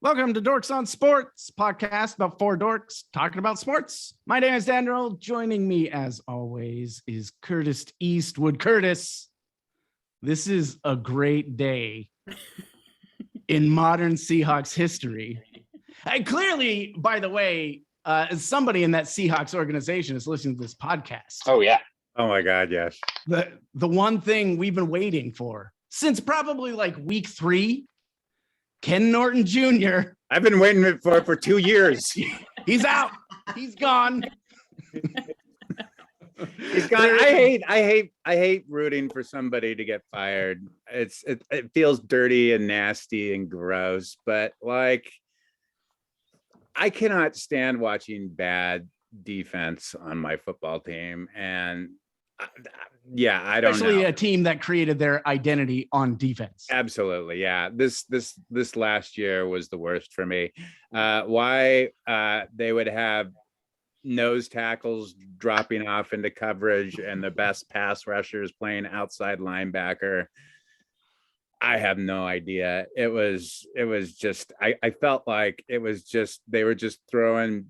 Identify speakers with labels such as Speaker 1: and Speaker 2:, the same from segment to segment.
Speaker 1: Welcome to Dorks on Sports, podcast about four dorks talking about sports. My name is Daniel. Joining me, as always, is Curtis Eastwood. Curtis, this is a great day in modern Seahawks history. And clearly, by the way, somebody in that Seahawks organization is listening to this podcast.
Speaker 2: Oh, yeah.
Speaker 3: Oh, my God, yes.
Speaker 1: The one thing we've been waiting for since probably like week 3, Ken Norton Jr.
Speaker 3: I've been waiting for 2 years.
Speaker 1: He's out. He's gone.
Speaker 3: He's gone. I hate rooting for somebody to get fired. It feels dirty and nasty and gross, but like I cannot stand watching bad defense on my football team. And I don't
Speaker 1: Especially
Speaker 3: know.
Speaker 1: a team that created their identity on defense.
Speaker 3: Absolutely. Yeah. This last year was the worst for me. Why they would have nose tackles dropping off into coverage and the best pass rushers playing outside linebacker. I have no idea. It was just, I felt like it was just, they were just throwing,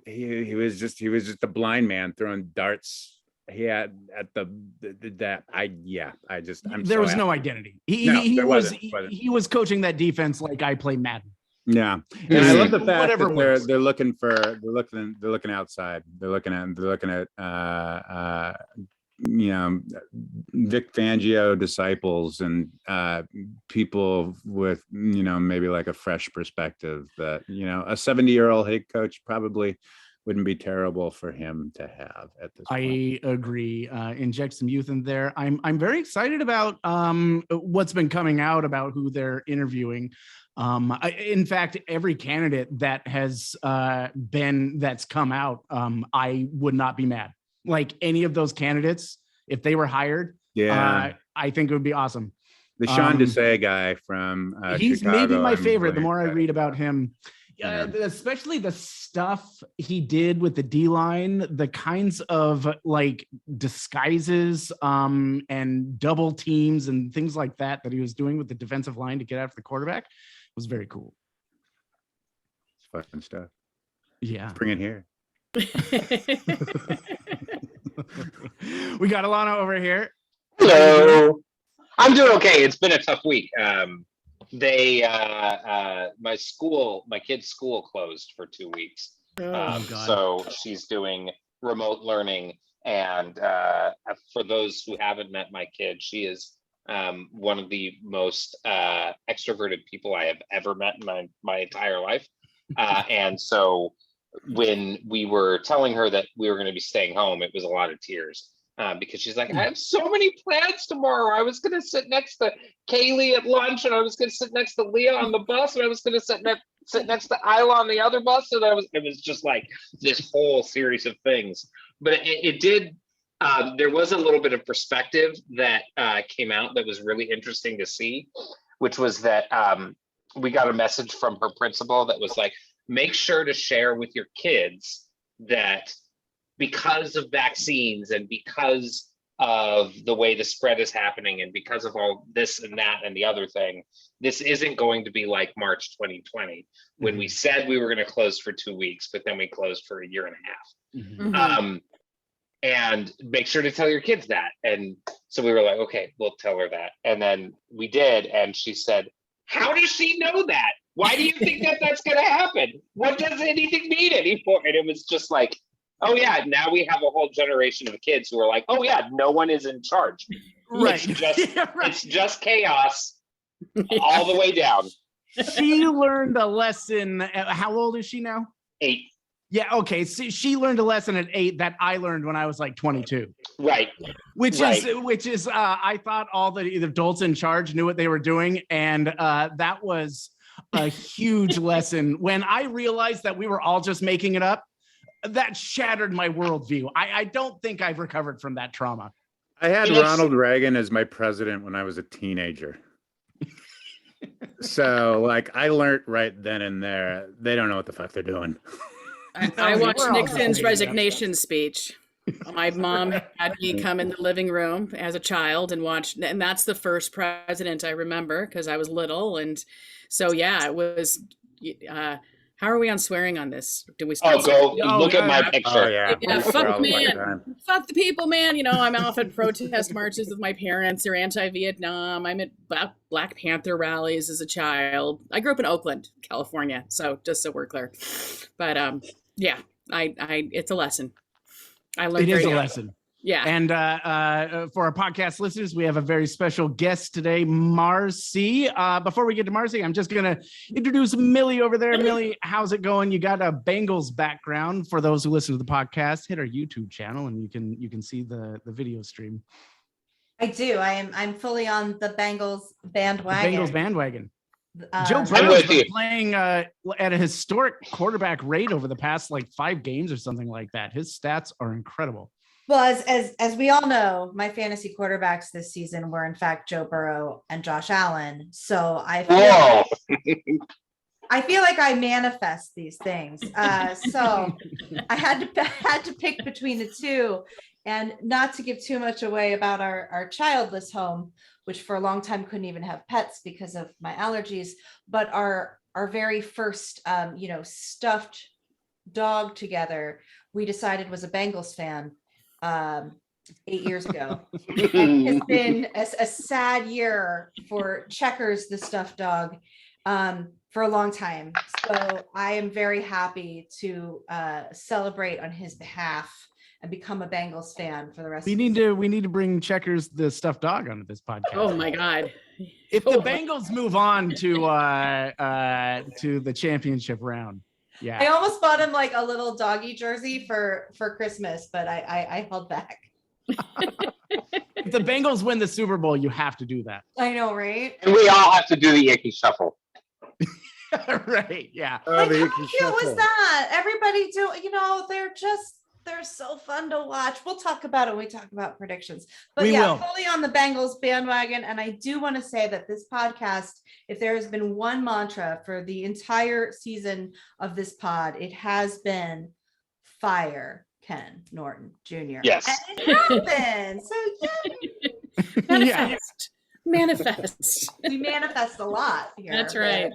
Speaker 3: he was just a blind man throwing darts. He had at I'm
Speaker 1: there was no identity. He was coaching that defense like I play Madden.
Speaker 3: Yeah, and I love the fact
Speaker 1: Whatever
Speaker 3: that they're looking outside. They're looking at Vic Fangio disciples and people with maybe like a fresh perspective that a 70-year-old head coach probably wouldn't be terrible for him to have at this point.
Speaker 1: I agree. Inject some youth in there. I'm very excited about what's been coming out about who they're interviewing. In fact, every candidate that has that's come out, I would not be mad. Like any of those candidates, if they were hired, I think it would be awesome.
Speaker 3: The Sean Desai guy from
Speaker 1: he's
Speaker 3: Chicago,
Speaker 1: maybe my favorite.
Speaker 3: Really
Speaker 1: the more I read about him. Especially the stuff he did with the D-line, the kinds of like disguises and double teams and things like that he was doing with the defensive line to get after the quarterback was very cool.
Speaker 3: It's fun stuff.
Speaker 1: Yeah.
Speaker 3: Bring it here.
Speaker 1: We got Alana over here.
Speaker 2: Hello. I'm doing okay. It's been a tough week. My kid's school closed for 2 weeks. So she's doing remote learning. And for those who haven't met my kid, she is one of the most extroverted people I have ever met in my entire life. And so when we were telling her that we were going to be staying home, it was a lot of tears. Because she's like, I have so many plans tomorrow. I was going to sit next to Kaylee at lunch, and I was going to sit next to Leah on the bus, and I was going to sit next to Isla on the other bus. And it was just like this whole series of things. But it did. There was a little bit of perspective that came out that was really interesting to see, which was that we got a message from her principal that was like, make sure to share with your kids that because of vaccines and because of the way the spread is happening and because of all this and that and the other thing, this isn't going to be like March 2020 when we said we were going to close for 2 weeks, but then we closed for a year and a half. And make sure to tell your kids that. And so we were like, okay, we'll tell her that. And then we did. And she said, how does she know that? Why do you think that that's going to happen? What does anything mean anymore? And it was just like, oh yeah, now we have a whole generation of kids who are like, oh yeah, no one is in charge.
Speaker 1: Right.
Speaker 2: It's just chaos all the way down.
Speaker 1: She learned a lesson. How old is she now?
Speaker 2: 8.
Speaker 1: Yeah, okay. So she learned a lesson at 8 that I learned when I was like 22.
Speaker 2: Right.
Speaker 1: Which is I thought all the adults in charge knew what they were doing, and that was a huge lesson. When I realized that we were all just making it up, that shattered my worldview. I don't think I've recovered from that trauma.
Speaker 3: I had Ronald Reagan as my president when I was a teenager. So, like, I learned right then and there, they don't know what the fuck they're doing.
Speaker 4: I watched Nixon's resignation speech. My mom had me come in the living room as a child and watch, and that's the first president I remember because I was little. And so, yeah, it was how are we on swearing on this? Do we
Speaker 2: Oh,
Speaker 4: start?
Speaker 2: go look at my
Speaker 3: Oh
Speaker 2: picture.
Speaker 3: yeah.
Speaker 4: Yeah,
Speaker 3: We swear
Speaker 4: fuck
Speaker 3: all the fucking
Speaker 4: man.
Speaker 3: time.
Speaker 4: Fuck the people, man. You know, I'm off at protest marches with my parents. They're anti-Vietnam. I'm at Black Panther rallies as a child. I grew up in Oakland, California. So just so we're clear. But yeah, I it's a lesson. I learned
Speaker 1: It is
Speaker 4: very
Speaker 1: a
Speaker 4: young.
Speaker 1: lesson.
Speaker 4: Yeah.
Speaker 1: And for our podcast listeners, we have a very special guest today, Marcy. Before we get to Marcy, I'm just gonna introduce Millie over there. Millie, how's it going? You got a Bengals background. For those who listen to the podcast, hit our YouTube channel and you can see the video stream.
Speaker 5: I do. I'm fully on the Bengals bandwagon.
Speaker 1: The Bengals bandwagon.
Speaker 5: Uh,
Speaker 1: Joe
Speaker 2: I'm
Speaker 1: Burrow's
Speaker 2: with
Speaker 1: been
Speaker 2: you.
Speaker 1: playing at a historic quarterback rate over the past like 5 games or something like that. His stats are incredible.
Speaker 5: Well, as we all know, my fantasy quarterbacks this season were in fact Joe Burrow and Josh Allen. So I feel like I manifest these things. So I had to pick between the two, and not to give too much away about our childless home, which for a long time couldn't even have pets because of my allergies. But our very first stuffed dog together, we decided was a Bengals fan 8 years ago. And it's been a sad year for Checkers, the stuffed dog, for a long time. So I am very happy to celebrate on his behalf and become a Bengals fan for the rest.
Speaker 1: We need to bring Checkers the stuffed dog onto this podcast.
Speaker 4: Oh my God.
Speaker 1: If the Bengals move on to the championship round. Yeah.
Speaker 5: I almost bought him like a little doggy jersey for Christmas, but I held back.
Speaker 1: If the Bengals win the Super Bowl, you have to do that.
Speaker 5: I know, right?
Speaker 2: And we all have to do the Yankee shuffle.
Speaker 1: Right. Yeah.
Speaker 5: Like, how cute was that? Everybody they're so fun to watch. We'll talk about it when we talk about predictions. But
Speaker 1: We will.
Speaker 5: Fully on the Bengals bandwagon. And I do want to say that this podcast, if there has been one mantra for the entire season of this pod, it has been fire Ken Norton Jr.
Speaker 2: Yes.
Speaker 5: And it happened. So yeah,
Speaker 4: Manifest.
Speaker 5: we manifest a lot here.
Speaker 4: That's right.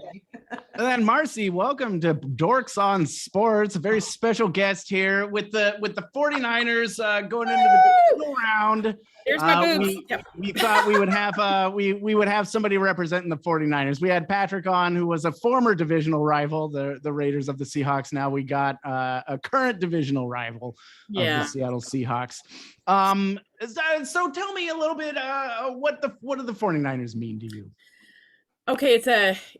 Speaker 1: And then Marcy, welcome to Dorks on Sports, a very special guest here with the 49ers going into the divisional round.
Speaker 4: Here's my boobs.
Speaker 1: We thought we would have we would have somebody representing the 49ers. We had Patrick on, who was a former divisional rival, the Raiders of the Seahawks. Now we got a current divisional rival of the Seattle Seahawks. So tell me a little bit what do the 49ers mean to you?
Speaker 4: Okay,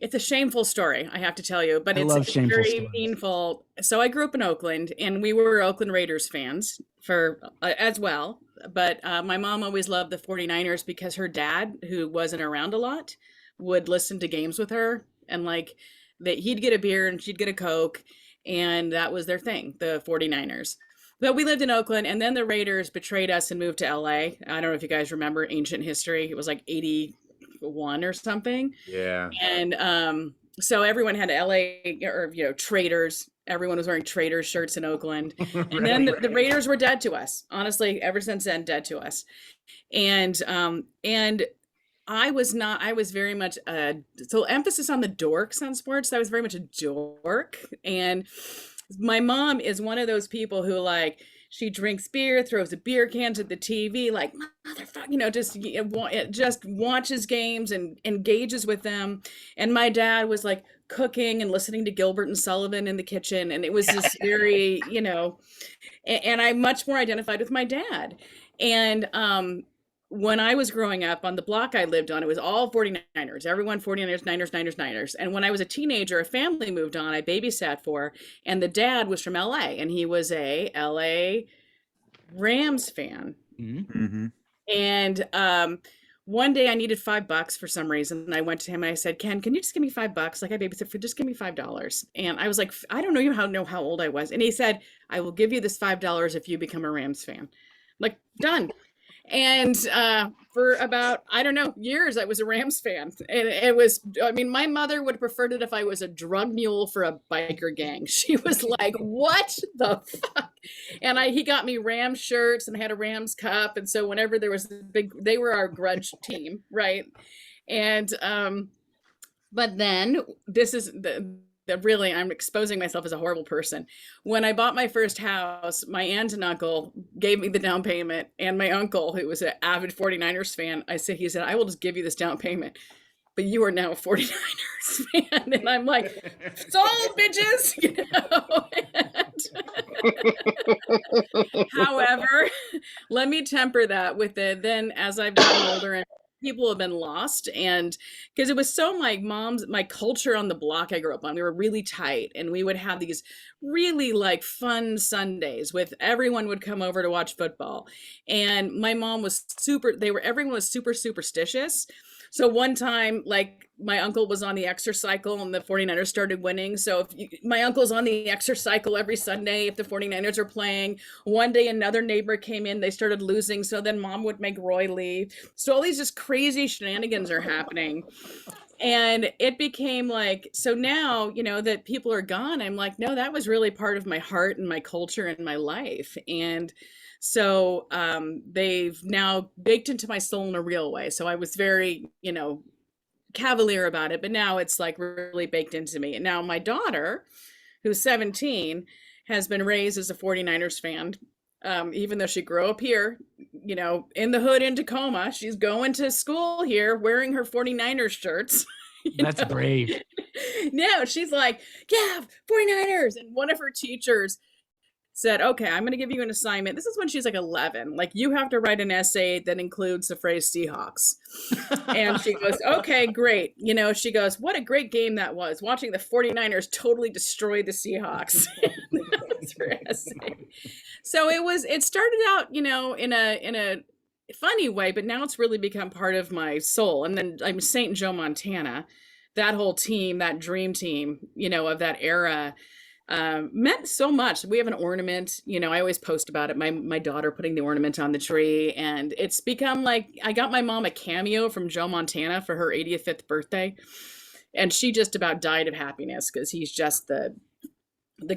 Speaker 4: it's a shameful story, I have to tell you, but it's very meaningful. So I grew up in Oakland, and we were Oakland Raiders fans for as well. But my mom always loved the 49ers because her dad, who wasn't around a lot, would listen to games with her, and like that he'd get a beer and she'd get a Coke, and that was their thing, the 49ers. But we lived in Oakland, and then the Raiders betrayed us and moved to LA. I don't know if you guys remember ancient history. It was like 81 or something.
Speaker 3: Yeah.
Speaker 4: And so everyone had LA or traders. Everyone was wearing Traders shirts in Oakland. And then the Raiders were dead to us. Honestly, ever since then, dead to us. And I was very much so emphasis on the dorks on sports. I was very much a dork. And my mom is one of those people who like, she drinks beer, throws the beer cans at the TV, like motherfucker, just watches games and engages with them. And my dad was like cooking and listening to Gilbert and Sullivan in the kitchen, and it was just very, and I much more identified with my dad. And when I was growing up on the block I lived on, it was all 49ers, everyone 49ers, Niners. And when I was a teenager, a family moved on, I babysat for, and the dad was from LA, and he was a LA Rams fan.
Speaker 3: Mm-hmm.
Speaker 4: And one day I needed $5 for some reason. And I went to him and I said, Ken, can you just give me $5? Like I babysit for, just give me $5. And I was like, I don't know how old I was. And he said, I will give you this $5 if you become a Rams fan. I'm like, done. And for about, years, I was a Rams fan. And it was, my mother would have preferred it if I was a drug mule for a biker gang. She was like, what the fuck? And he got me Rams shirts and had a Rams cup. And so whenever there was they were our grudge team, right? And, but then this is that really, I'm exposing myself as a horrible person. When I bought my first house, my aunt and uncle gave me the down payment, and my uncle, who was an avid 49ers fan, he said, I will just give you this down payment, but you are now a 49ers fan. And I'm like, sold, bitches. However, let me temper that with it. Then as I've gotten older and people have been lost, and because it was so my culture on the block I grew up on, we were really tight, and we would have these really like fun Sundays with everyone would come over to watch football. And my mom was everyone was super superstitious. So one time, like, my uncle was on the exercycle and the 49ers started winning. So my uncle's on the exercycle every Sunday if the 49ers are playing. One day, another neighbor came in, they started losing. So then mom would make Roy leave. So all these just crazy shenanigans are happening. And it became like, so now, that people are gone, I'm like, no, that was really part of my heart and my culture and my life. And so they've now baked into my soul in a real way. So I was very, cavalier about it, but now it's like really baked into me. And now my daughter, who's 17, has been raised as a 49ers fan. Even though she grew up here, in the hood in Tacoma, she's going to school here wearing her 49ers shirts.
Speaker 1: That's brave.
Speaker 4: No, she's like, yeah, 49ers. And one of her teachers said, okay, I'm going to give you an assignment. This is when she's like 11. Like, you have to write an essay that includes the phrase Seahawks. And she goes, okay, great. She goes, what a great game that was. Watching the 49ers totally destroy the Seahawks. That was her essay. So it started out, in a funny way, but now it's really become part of my soul. And then I'm St. Joe, Montana. That whole team, that dream team, of that era, meant so much. We have an ornament, I always post about it. My daughter putting the ornament on the tree, and it's become like, I got my mom a cameo from Joe Montana for her 85th birthday. And she just about died of happiness because he's just the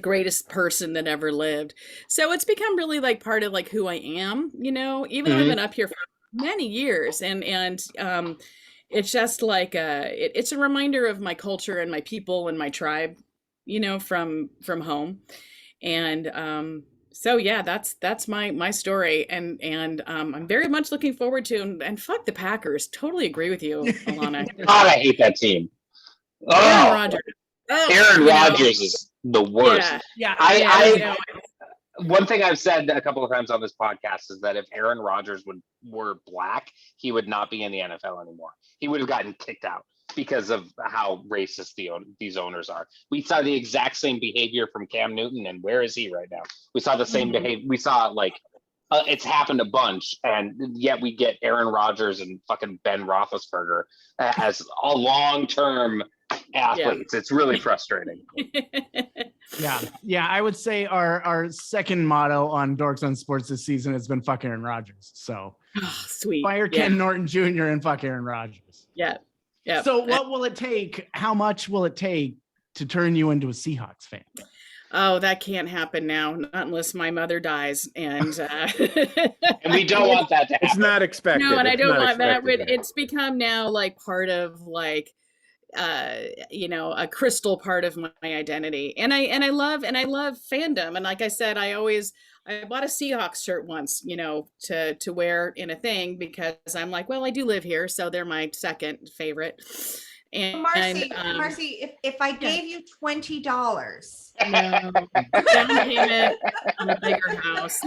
Speaker 4: greatest person that ever lived. So it's become really like part of like who I am, even though I've been up here for many years, and it's just like it's a reminder of my culture and my people and my tribe, from home. And so yeah, that's my story, and I'm very much looking forward to, and fuck the Packers. Totally agree with you, Alana.
Speaker 2: God, I hate that team.
Speaker 4: Aaron Rodgers.
Speaker 2: Aaron Rodgers is the worst.
Speaker 4: Yeah.
Speaker 2: One thing I've said a couple of times on this podcast is that if Aaron Rodgers were black, he would not be in the NFL anymore. He would have gotten kicked out because of how racist these owners are. We saw the exact same behavior from Cam Newton, and where is he right now? We saw the same behavior. We saw it's happened a bunch, and yet we get Aaron Rodgers and fucking Ben Roethlisberger as a long-term athletes. Yeah. It's really frustrating.
Speaker 1: Yeah. I would say our second motto on Dorks on Sports this season has been fuck Aaron Rodgers. So
Speaker 4: sweet.
Speaker 1: Fire Ken Norton Jr. and fuck Aaron Rodgers.
Speaker 4: Yeah.
Speaker 1: So what will it take? How much will it take to turn you into a Seahawks fan?
Speaker 4: Oh, that can't happen now, not unless my mother dies. And
Speaker 2: and we don't want that to happen.
Speaker 3: It's not expected.
Speaker 4: No, and I don't want that. It's become now like part of like a crystal part of my identity. And I love fandom. And like I said, I bought a Seahawks shirt once, to wear in a thing, because I'm like, well, I do live here, so they're my second favorite. And
Speaker 5: Marcy, if I gave you $20,
Speaker 4: no, down payment on a bigger house.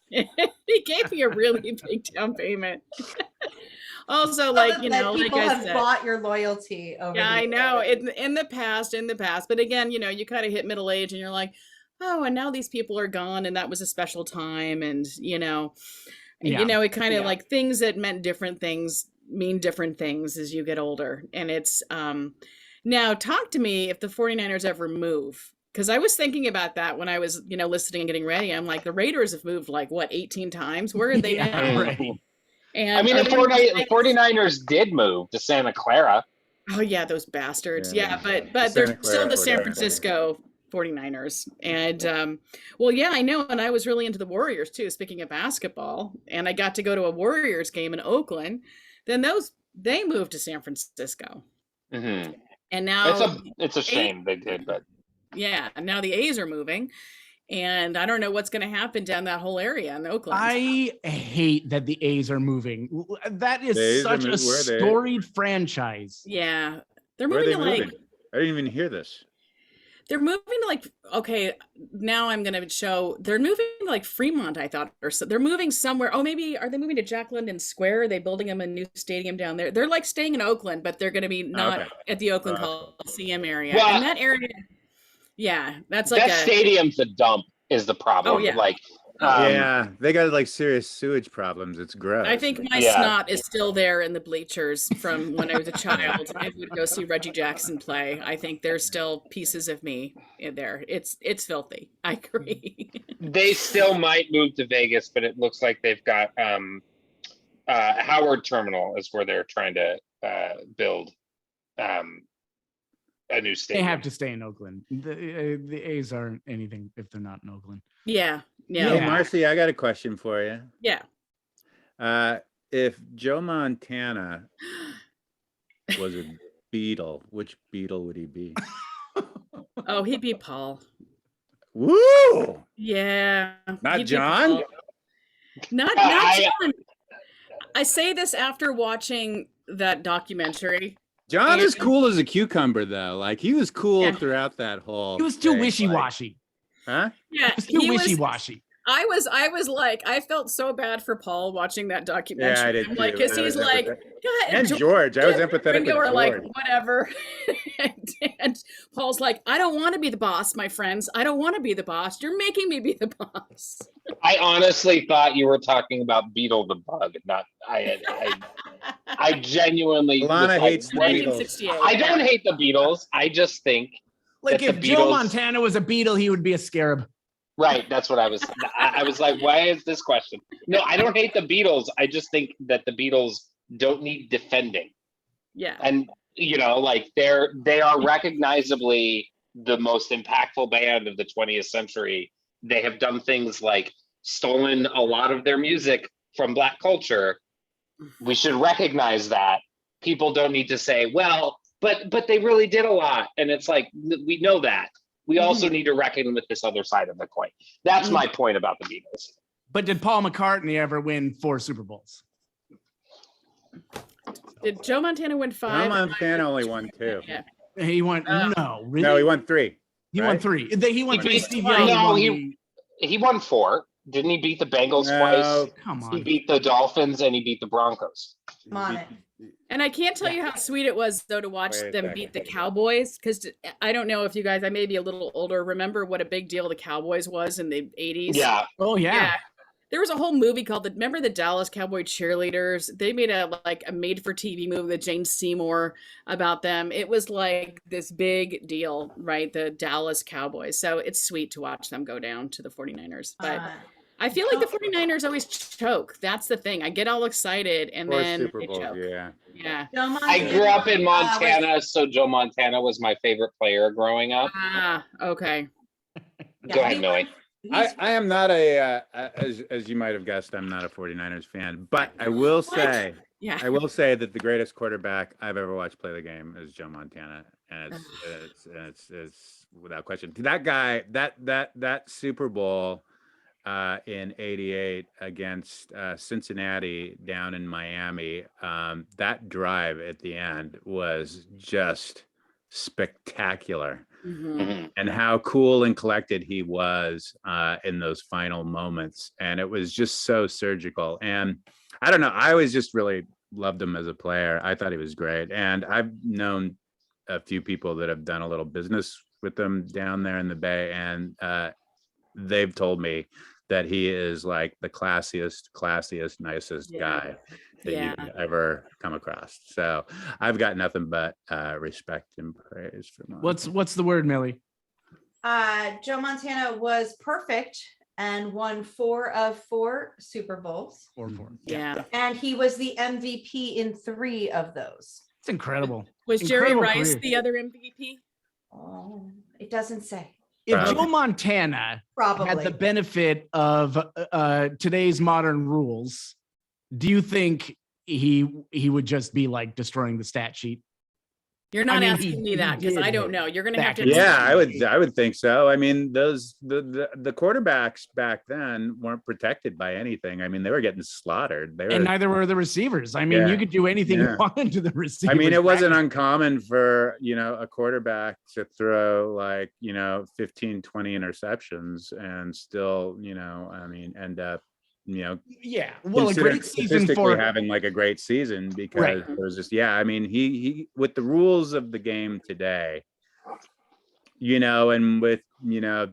Speaker 4: He gave me a really big down payment. Also, like,
Speaker 5: people
Speaker 4: like I
Speaker 5: have
Speaker 4: said,
Speaker 5: bought your loyalty over.
Speaker 4: Yeah, I know. In the past, but again, you kind of hit middle age, and you're like, oh, and now these people are gone, and that was a special time, and it kind of like things that meant different things mean different things as you get older. And it's now, talk to me if the 49ers ever move, because I was thinking about that when I was listening and getting ready. I'm like, the Raiders have moved like 18 times. Where are they now?
Speaker 1: Right.
Speaker 4: And
Speaker 2: I mean, the 49ers did move to Santa Clara.
Speaker 4: Oh yeah, those bastards. Yeah, but they're still the San Francisco 49ers. And well, yeah, I know. And I was really into the Warriors too, speaking of basketball. And I got to go to a Warriors game in Oakland. Then they moved to San Francisco.
Speaker 2: Mm-hmm.
Speaker 4: And now
Speaker 2: it's a shame they did, but
Speaker 4: yeah, now the A's are moving. And I don't know what's going to happen down that whole area in Oakland.
Speaker 1: I hate that the A's are moving. That is such a storied franchise.
Speaker 4: Yeah. They're
Speaker 3: Where are
Speaker 4: moving
Speaker 3: they
Speaker 4: to
Speaker 3: moving? I didn't even hear this.
Speaker 4: they're moving to okay, now I'm going to show, they're moving to Fremont, I thought, or so. They're moving somewhere. Oh, maybe, are they moving to Jack London Square? Are they building them a new stadium down there? They're staying in Oakland, but they're going to be not at the Oakland Coliseum area.
Speaker 2: Well,
Speaker 4: and that area, yeah, that's
Speaker 2: that stadium's a dump is the problem.
Speaker 4: Oh, yeah.
Speaker 3: Yeah, they got serious sewage problems. It's gross.
Speaker 4: I think my snot is still there in the bleachers from when I was a child and would go see Reggie Jackson play. I think there's still pieces of me in there. It's filthy. I agree.
Speaker 2: They still might move to Vegas, but it looks like they've got Howard Terminal is where they're trying to build a new stadium.
Speaker 1: They have to stay in Oakland. The A's aren't anything if they're not in Oakland.
Speaker 4: Yeah.
Speaker 3: Hey, Marcy, I got a question for you.
Speaker 4: Yeah.
Speaker 3: If Joe Montana was a Beatle, which Beatle would he be?
Speaker 4: Oh, he'd be Paul.
Speaker 3: Woo!
Speaker 4: Yeah.
Speaker 3: Not John?
Speaker 4: Not John. I say this after watching that documentary.
Speaker 3: John is cool as a cucumber, though. He was cool throughout that whole.
Speaker 1: He was too wishy-washy.
Speaker 3: Huh?
Speaker 4: Yeah,
Speaker 1: he was too wishy-washy.
Speaker 4: I felt so bad for Paul watching that documentary.
Speaker 3: Yeah, I did too.
Speaker 4: Because he's God,
Speaker 3: and George. I was empathetic with George.
Speaker 4: Were whatever. and Paul's I don't want to be the boss, my friends. I don't want to be the boss. You're making me be the boss.
Speaker 2: I honestly thought you were talking about Beetle the Bug, not I genuinely.
Speaker 3: Lana hates the Beatles.
Speaker 2: I don't hate the Beatles. I just think
Speaker 1: if Joe Montana was a Beatle, he would be a scarab.
Speaker 2: Right, that's what I was. I was like, why is this question? No, I don't hate the Beatles. I just think that the Beatles don't need defending.
Speaker 4: Yeah,
Speaker 2: and they are recognizably the most impactful band of the 20th century. They have done things like stolen a lot of their music from Black culture. We should recognize that. People don't need to say, well, but they really did a lot, and it's we know that. We also need to reckon with this other side of the coin. That's my point about the Beatles.
Speaker 1: But did Paul McCartney ever win 4 Super Bowls?
Speaker 4: Did Joe Montana win 5?
Speaker 3: Joe Montana only won 2.
Speaker 4: Yeah.
Speaker 1: He won no, really?
Speaker 3: No, he won 3.
Speaker 1: He won 3. He won 3. Steve
Speaker 2: Young. No,
Speaker 1: he
Speaker 2: won 4. Didn't he beat the Bengals twice?
Speaker 1: Come on.
Speaker 2: He beat the Dolphins and he beat the Broncos.
Speaker 5: Come on it.
Speaker 4: And I can't tell you how sweet it was, though, to watch them beat the Cowboys. Because I don't know if you guys, I may be a little older, remember what a big deal the Cowboys was in the 80s?
Speaker 2: Yeah.
Speaker 1: Oh, yeah.
Speaker 4: There was a whole movie called remember the Dallas Cowboy Cheerleaders? They made a made-for-TV movie with Jane Seymour about them. It was this big deal, right? The Dallas Cowboys. So it's sweet to watch them go down to the 49ers. But I feel like the 49ers always choke. That's the thing. I get all excited and then
Speaker 3: Super
Speaker 4: they
Speaker 3: Bowl,
Speaker 4: choke. Yeah.
Speaker 2: I grew up in Montana, so Joe Montana was my favorite player growing up.
Speaker 4: Ah, okay.
Speaker 2: Go ahead, Millie.
Speaker 3: I am not as you might have guessed, I'm not a 49ers fan, but I will say, that the greatest quarterback I've ever watched play the game is Joe Montana, and it's without question. That guy, that Super Bowl in '88 against Cincinnati down in Miami, that drive at the end was just spectacular. And how cool and collected he was in those final moments. And it was just so surgical. And I don't know, I always just really loved him as a player. I thought he was great. And I've known a few people that have done a little business with him down there in the Bay. And they've told me that he is the classiest, nicest guy that you could ever come across. So I've got nothing but respect and praise for him.
Speaker 1: What's the word, Millie?
Speaker 5: Joe Montana was perfect and won 4 of 4 Super Bowls.
Speaker 1: 4.
Speaker 4: Yeah.
Speaker 5: And he was the MVP in 3 of those.
Speaker 1: It's incredible.
Speaker 4: Was Jerry Rice the other MVP?
Speaker 5: Oh, it doesn't say.
Speaker 1: If Joe Montana had the benefit of today's modern rules, do you think he would just be destroying the stat sheet?
Speaker 4: You're not
Speaker 1: mean,
Speaker 4: asking me that because I don't know. You're going to have to.
Speaker 3: Yeah, I would think so. I mean, the quarterbacks back then weren't protected by anything. I mean, they were getting slaughtered.
Speaker 1: And neither were the receivers. I mean, you could do anything you wanted to the receivers.
Speaker 3: I mean, it wasn't uncommon for, a quarterback to throw 15, 20 interceptions and still, end up,
Speaker 1: well, a great season for
Speaker 3: having a great season because it was just, he with the rules of the game today, and with,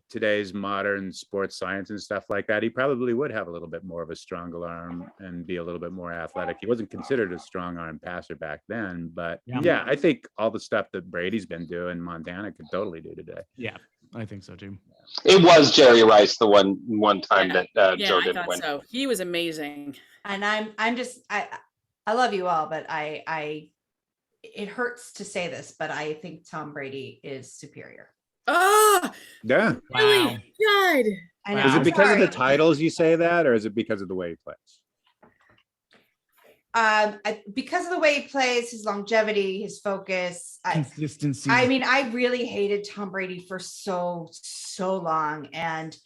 Speaker 3: today's modern sports science and stuff like that, he probably would have a little bit more of a stronger arm and be a little bit more athletic. He wasn't considered a strong arm passer back then, but I think all the stuff that Brady's been doing, Montana could totally do today.
Speaker 1: Yeah, I think so too.
Speaker 2: It was Jerry Rice the one time that Joe didn't win.
Speaker 4: So he was amazing.
Speaker 5: And I love you all, but I it hurts to say this, but I think Tom Brady is superior.
Speaker 4: Oh,
Speaker 3: yeah.
Speaker 4: Really?
Speaker 1: Wow.
Speaker 4: God.
Speaker 5: I know,
Speaker 3: Is it because of the
Speaker 5: sorry.
Speaker 3: titles you say that, or is it because of the way he plays?
Speaker 5: Because of the way he plays, his longevity, his focus,
Speaker 1: Consistency.
Speaker 5: I mean, I really hated Tom Brady for so long. And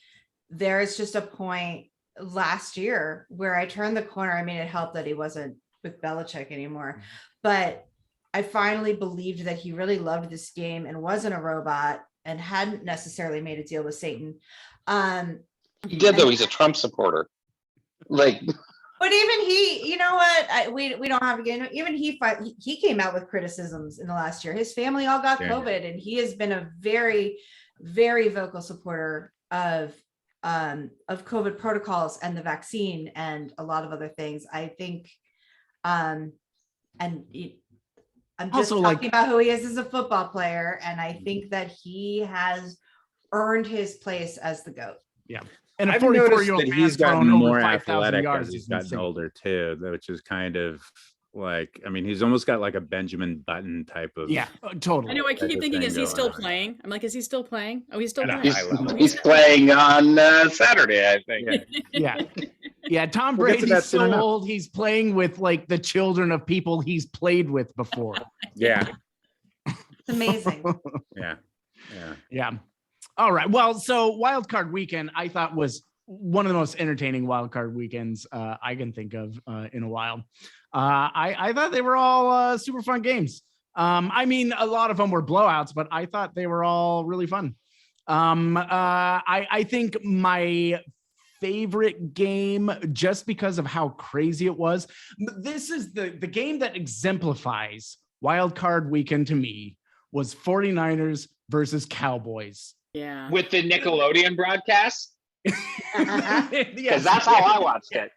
Speaker 5: there's just a point last year where I turned the corner. I mean, it helped that he wasn't with Belichick anymore, but I finally believed that he really loved this game and wasn't a robot and hadn't necessarily made a deal with Satan.
Speaker 2: He did, though. He's a Trump supporter.
Speaker 5: But even he, you know what? We don't have to get into, even he came out with criticisms in the last year. His family all got COVID, and he has been a very, very vocal supporter of COVID protocols and the vaccine and a lot of other things. I think, I'm just
Speaker 1: Also,
Speaker 5: talking about who he is as a football player, and I think that he has earned his place as the GOAT.
Speaker 1: Yeah. And a
Speaker 3: I've
Speaker 1: 44-year-old
Speaker 3: noticed that he's gotten
Speaker 1: thrown over
Speaker 3: more
Speaker 1: 5,000
Speaker 3: athletic
Speaker 1: yards
Speaker 3: as he's
Speaker 1: is
Speaker 3: gotten
Speaker 1: insane.
Speaker 3: older too, which is kind of he's almost got a Benjamin Button type of.
Speaker 1: Yeah, totally.
Speaker 4: I know. I
Speaker 3: Type
Speaker 4: keep
Speaker 3: of
Speaker 4: thinking,
Speaker 3: thing
Speaker 4: is he
Speaker 3: going
Speaker 4: still
Speaker 3: on.
Speaker 4: playing? I'm like, is he still playing? Oh, he's still
Speaker 3: At a
Speaker 4: playing.
Speaker 3: high level.
Speaker 2: He's playing on Saturday, I think.
Speaker 1: Yeah. Tom
Speaker 3: We'll get to that
Speaker 1: Brady's
Speaker 3: soon
Speaker 1: so
Speaker 3: enough.
Speaker 1: old. He's playing with the children of people he's played with before.
Speaker 3: Yeah.
Speaker 5: It's amazing.
Speaker 1: Yeah. All right. Well, so Wild Card Weekend, I thought was one of the most entertaining Wild Card weekends I can think of in a while. I thought they were all super fun games. I mean, a lot of them were blowouts, but I thought they were all really fun. I think my favorite game, just because of how crazy it was, this is the game that exemplifies Wild Card Weekend to me, was 49ers versus Cowboys.
Speaker 4: Yeah.
Speaker 2: With the Nickelodeon broadcast?
Speaker 1: Because
Speaker 2: Because that's how I watched it.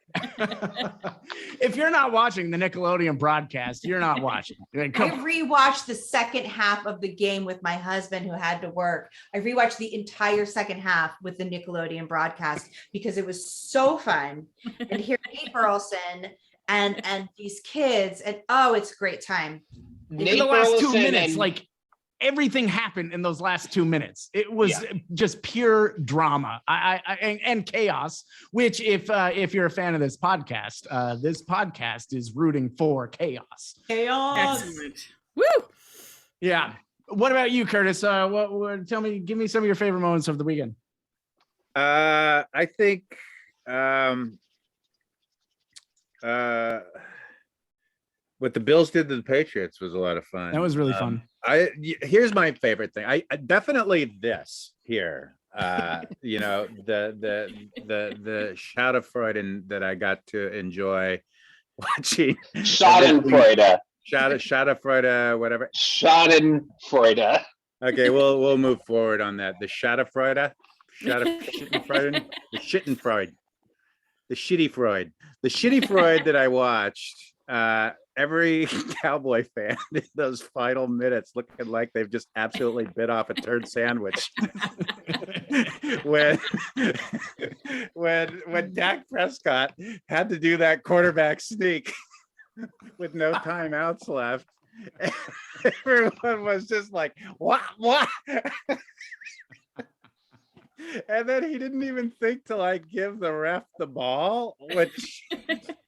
Speaker 1: If you're not watching the Nickelodeon broadcast, you're not watching.
Speaker 5: I rewatched the second half of the game with my husband who had to work. I rewatched the entire second half with the Nickelodeon broadcast because it was so fun. And hear Nate Burleson and these kids, and it's a great time.
Speaker 1: In
Speaker 2: Nate
Speaker 1: the last 2
Speaker 2: Burleson
Speaker 1: minutes,
Speaker 2: and-
Speaker 1: everything happened in those last 2 minutes. It was just pure drama and chaos, which if you're a fan of this podcast is rooting for chaos.
Speaker 4: Excellent. Woo.
Speaker 1: Yeah. What about you, Curtis? Give me some of your favorite moments of the weekend.
Speaker 3: I think what the Bills did to the Patriots was a lot of fun.
Speaker 1: That was really fun.
Speaker 3: Here's my favorite thing. I definitely this here. The Schadenfreude that I got to enjoy watching.
Speaker 2: Schadenfreude.
Speaker 3: Schadenfreude, whatever.
Speaker 2: Schadenfreude.
Speaker 3: Okay, we'll move forward on that. The Schadenfreude, Schadenfreude, the Schittenfreude, the Shitty Freud, the Shitty Freud that I watched. Every Cowboy fan in those final minutes looking like they've just absolutely bit off a turd sandwich. when Dak Prescott had to do that quarterback sneak with no timeouts left, everyone was just like, what? And then he didn't even think to give the ref the ball, which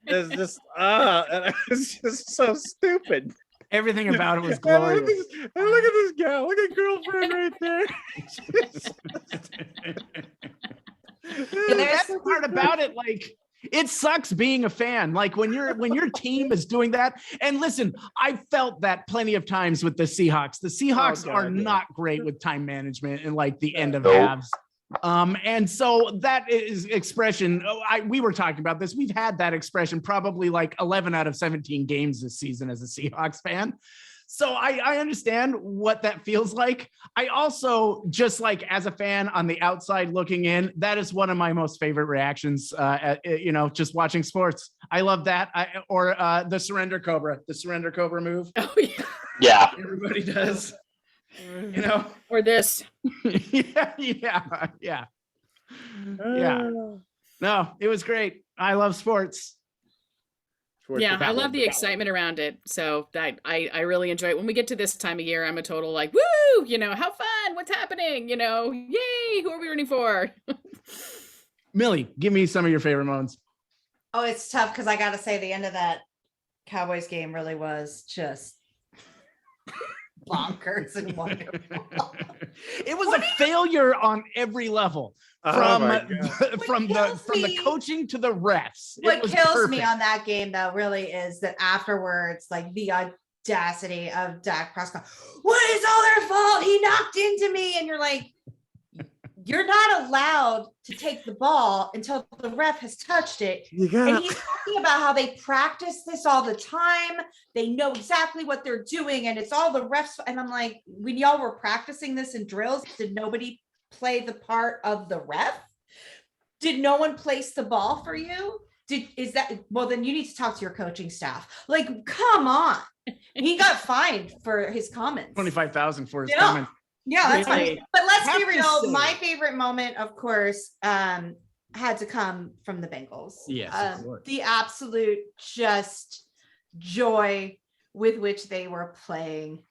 Speaker 3: is just and it was just so stupid.
Speaker 1: Everything about it was
Speaker 3: And look at
Speaker 1: glorious.
Speaker 3: this- and look at this gal. Look at girlfriend right there.
Speaker 1: The best part about it, like, it sucks being a fan. Like when your team is doing that. And listen, I felt that plenty of times with the Seahawks. The Seahawks
Speaker 3: God,
Speaker 1: are
Speaker 3: yeah.
Speaker 1: not great with time management and like the end of
Speaker 2: Nope.
Speaker 1: halves. And so that is expression. We were talking about this. We've had that expression probably like 11 out of 17 games this season as a Seahawks fan. So I understand what that feels like. I also, just like as a fan on the outside looking in, that is one of my most favorite reactions, just watching sports. I love that. Or the surrender cobra move.
Speaker 4: Oh yeah.
Speaker 2: Yeah.
Speaker 1: Everybody does,
Speaker 4: Or this.
Speaker 1: yeah. No, it was great. I love sports.
Speaker 4: Yeah, I love the excitement around it. So that I really enjoy it. When we get to this time of year, I'm a total like, woo, how fun, what's happening, yay, who are we rooting for?
Speaker 1: Millie, give me some of your favorite moments.
Speaker 5: Oh, it's tough because I got to say the end of that Cowboys game really was just bonkers and wonderful.
Speaker 1: It was a failure on every level, from the coaching to the refs.
Speaker 5: What
Speaker 1: It was
Speaker 5: kills me
Speaker 1: perfect.
Speaker 5: on that game, though, really is that afterwards, like the audacity of Dak Prescott. What is all their fault? He knocked into me, and you're like, you're not allowed to take the ball until the ref has touched it. And he's talking about how they practice this all the time. They know exactly what they're doing, and it's all the refs. And I'm like, when y'all were practicing this in drills, did nobody play the part of the ref? Did no one place the ball for you? Well, then you need to talk to your coaching staff. Like, come on. He got fined for his comments.
Speaker 1: 25,000 for his comments.
Speaker 5: Yeah, that's
Speaker 1: Really?
Speaker 5: fine. But let's
Speaker 1: Have
Speaker 5: be
Speaker 1: to
Speaker 5: real.
Speaker 1: say-
Speaker 5: My favorite moment, of course, had to come from the Bengals.
Speaker 1: Yes, of course.
Speaker 5: The absolute just joy with which they were playing.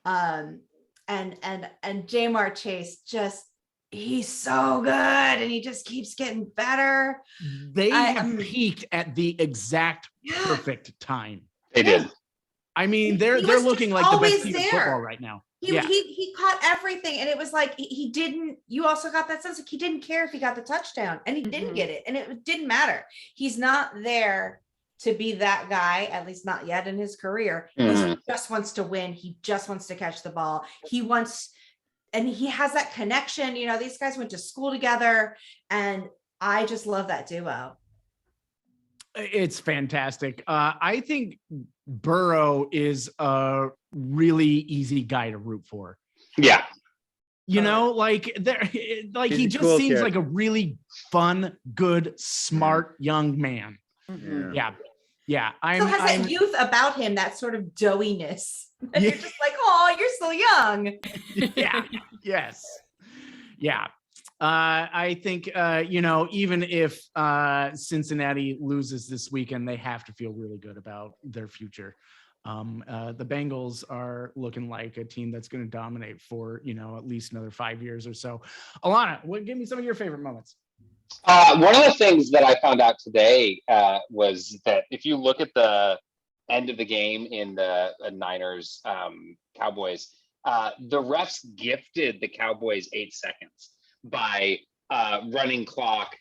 Speaker 5: And Jamar Chase he's so good, and he just keeps getting better.
Speaker 1: They have peaked at the exact perfect time.
Speaker 2: They did.
Speaker 1: I mean,
Speaker 5: He
Speaker 1: they're
Speaker 5: was
Speaker 1: looking
Speaker 5: just
Speaker 1: like the
Speaker 5: always
Speaker 1: best team in
Speaker 5: there.
Speaker 1: football right now.
Speaker 5: He caught everything, and it was like he didn't. You also got that sense like he didn't care if he got the touchdown, and he didn't get it, and it didn't matter. He's not there to be that guy, at least not yet in his career. He just wants to win. He just wants to catch the ball. And he has that connection. These guys went to school together, and I just love that duo.
Speaker 1: It's fantastic. I think Burrow is a really easy guy to root for.
Speaker 2: Yeah.
Speaker 1: He just
Speaker 3: cool
Speaker 1: seems
Speaker 3: kid.
Speaker 1: like a really fun, good, smart young man.
Speaker 4: Mhm.
Speaker 1: Yeah.
Speaker 5: Still has that youth about him, that sort of doughiness. And you're just like, oh, you're still young.
Speaker 1: Yeah. Yes. Yeah. I think, even if Cincinnati loses this weekend, they have to feel really good about their future. The Bengals are looking like a team that's going to dominate for, at least another 5 years or so. Alana, give me some of your favorite moments.
Speaker 2: One of the things that I found out today was that if you look at the end of the game in the Niners Cowboys, the refs gifted the Cowboys 8 seconds by running clock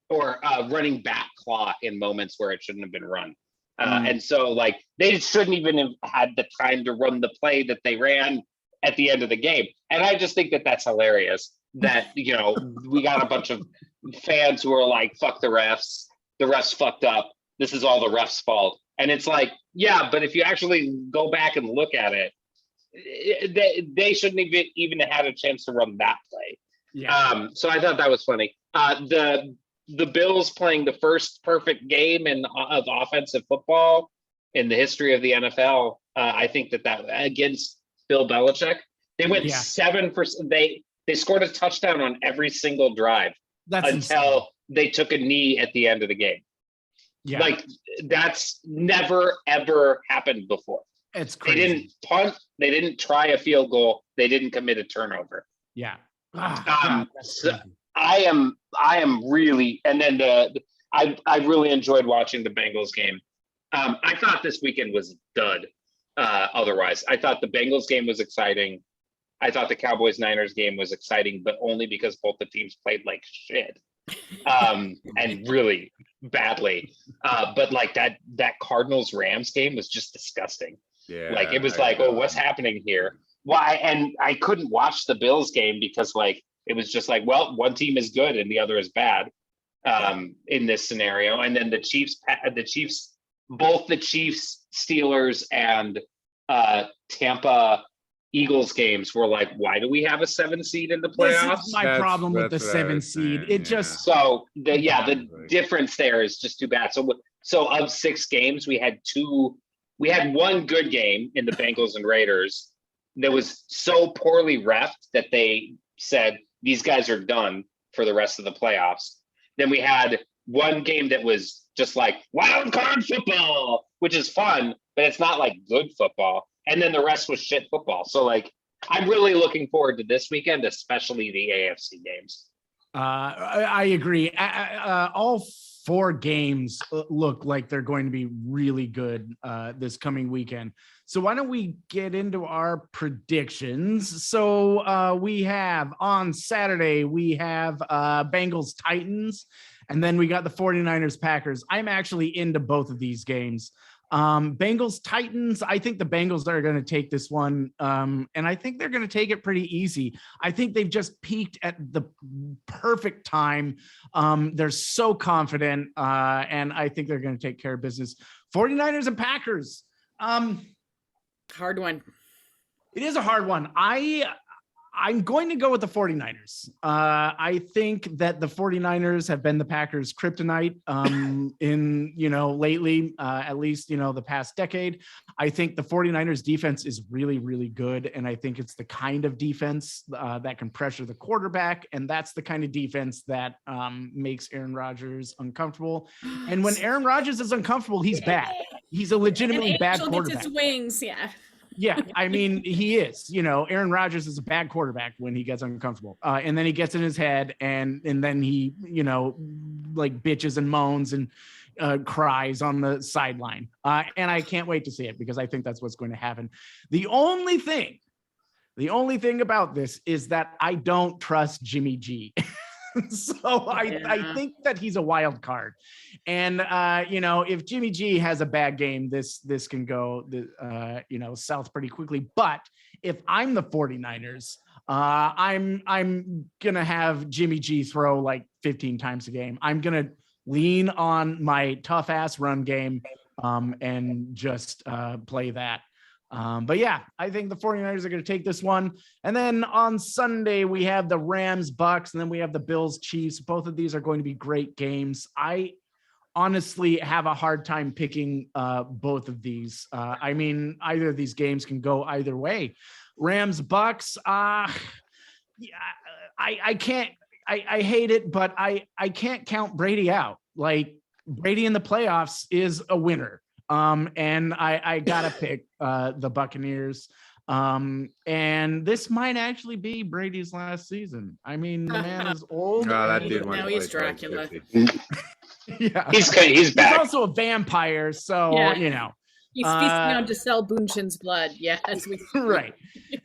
Speaker 2: or running back clock in moments where it shouldn't have been run. And so they shouldn't even have had the time to run the play that they ran at the end of the game. And I just think that that's hilarious that, we got a bunch of fans who are like, fuck the refs fucked up. This is all the refs' fault. And it's like, yeah, but if you actually go back and look at it, they shouldn't even had a chance to run that play.
Speaker 1: Yeah.
Speaker 2: So I thought that was funny. The Bills playing the first perfect game of offensive football in the history of the NFL. I think that against Bill Belichick, they went 7 for. They scored a touchdown on every single drive until
Speaker 1: insane.
Speaker 2: They took a knee at the end of the game.
Speaker 1: Yeah.
Speaker 2: That's never ever happened before.
Speaker 1: It's crazy.
Speaker 2: They didn't punt. They didn't try a field goal. They didn't commit a turnover.
Speaker 1: Yeah.
Speaker 2: So I am really, and then I really enjoyed watching the Bengals game. I thought this weekend was a dud. otherwise. I thought the Bengals game was exciting. I thought the Cowboys-Niners game was exciting, but only because both the teams played like shit. And really badly. But like that Cardinals-Rams game was just disgusting.
Speaker 3: Yeah.
Speaker 2: Like it was like, oh, what's happening here? Why? And I couldn't watch the Bills game because like it was just like, well, one team is good and the other is bad in this scenario. And then the Chiefs, both the Chiefs, Steelers, and Tampa Eagles games were like, why do we have a 7 seed in the playoffs?
Speaker 1: This is my problem with the 7 seed. It just
Speaker 2: so the difference there is just too bad. So of 6 games, we had one good game in the Bengals and Raiders that was so poorly reffed that they said these guys are done for the rest of the playoffs. Then we had one game that was just like wild card football, which is fun, but it's not like good football. And then the rest was shit football. So like, I'm really looking forward to this weekend, especially the AFC games.
Speaker 1: I agree. All 4 games look like they're going to be really good this coming weekend. So why don't we get into our predictions? So we have on Saturday, we have Bengals Titans, and then we got the 49ers Packers. I'm actually into both of these games. Bengals Titans, I think the Bengals are going to take this one, and I think they're going to take it pretty easy. I think they've just peaked at the perfect time. They're so confident, and I think they're going to take care of business. 49ers and Packers.
Speaker 4: Hard one.
Speaker 1: It is a hard one. I'm going to go with the 49ers. I think that the 49ers have been the Packers' kryptonite in, lately, at least, the past decade. I think the 49ers defense is really, really good. And I think it's the kind of defense that can pressure the quarterback. And that's the kind of defense that makes Aaron Rodgers uncomfortable. And when Aaron Rodgers is uncomfortable, he's bad. He's a legitimately bad quarterback.
Speaker 4: Gets his wings, yeah.
Speaker 1: Yeah, I mean, he is. Aaron Rodgers is a bad quarterback when he gets uncomfortable. And then he gets in his head and then he, like bitches and moans and cries on the sideline. And I can't wait to see it because I think that's what's going to happen. The only thing about this is that I don't trust Jimmy G. So I think that he's a wild card. And, if Jimmy G has a bad game, this can go, south pretty quickly. But if I'm the 49ers, I'm going to have Jimmy G throw like 15 times a game. I'm going to lean on my tough ass run game and just play that. But yeah, I think the 49ers are going to take this one. And then on Sunday, we have the Rams Bucks, and then we have the Bills Chiefs. Both of these are going to be great games. I honestly have a hard time picking both of these. I mean, either of these games can go either way. Rams Bucks, I can't, I hate it, but I can't count Brady out. Like, Brady in the playoffs is a winner. And I gotta pick the Buccaneers. And this might actually be Brady's last season. I mean, the man is old.
Speaker 3: Oh, that dude
Speaker 4: now he's Dracula.
Speaker 1: Yeah,
Speaker 2: he's back.
Speaker 1: He's also a vampire, so
Speaker 4: yeah. He's feasting on Giselle Bundchen's blood. Yes,
Speaker 1: right.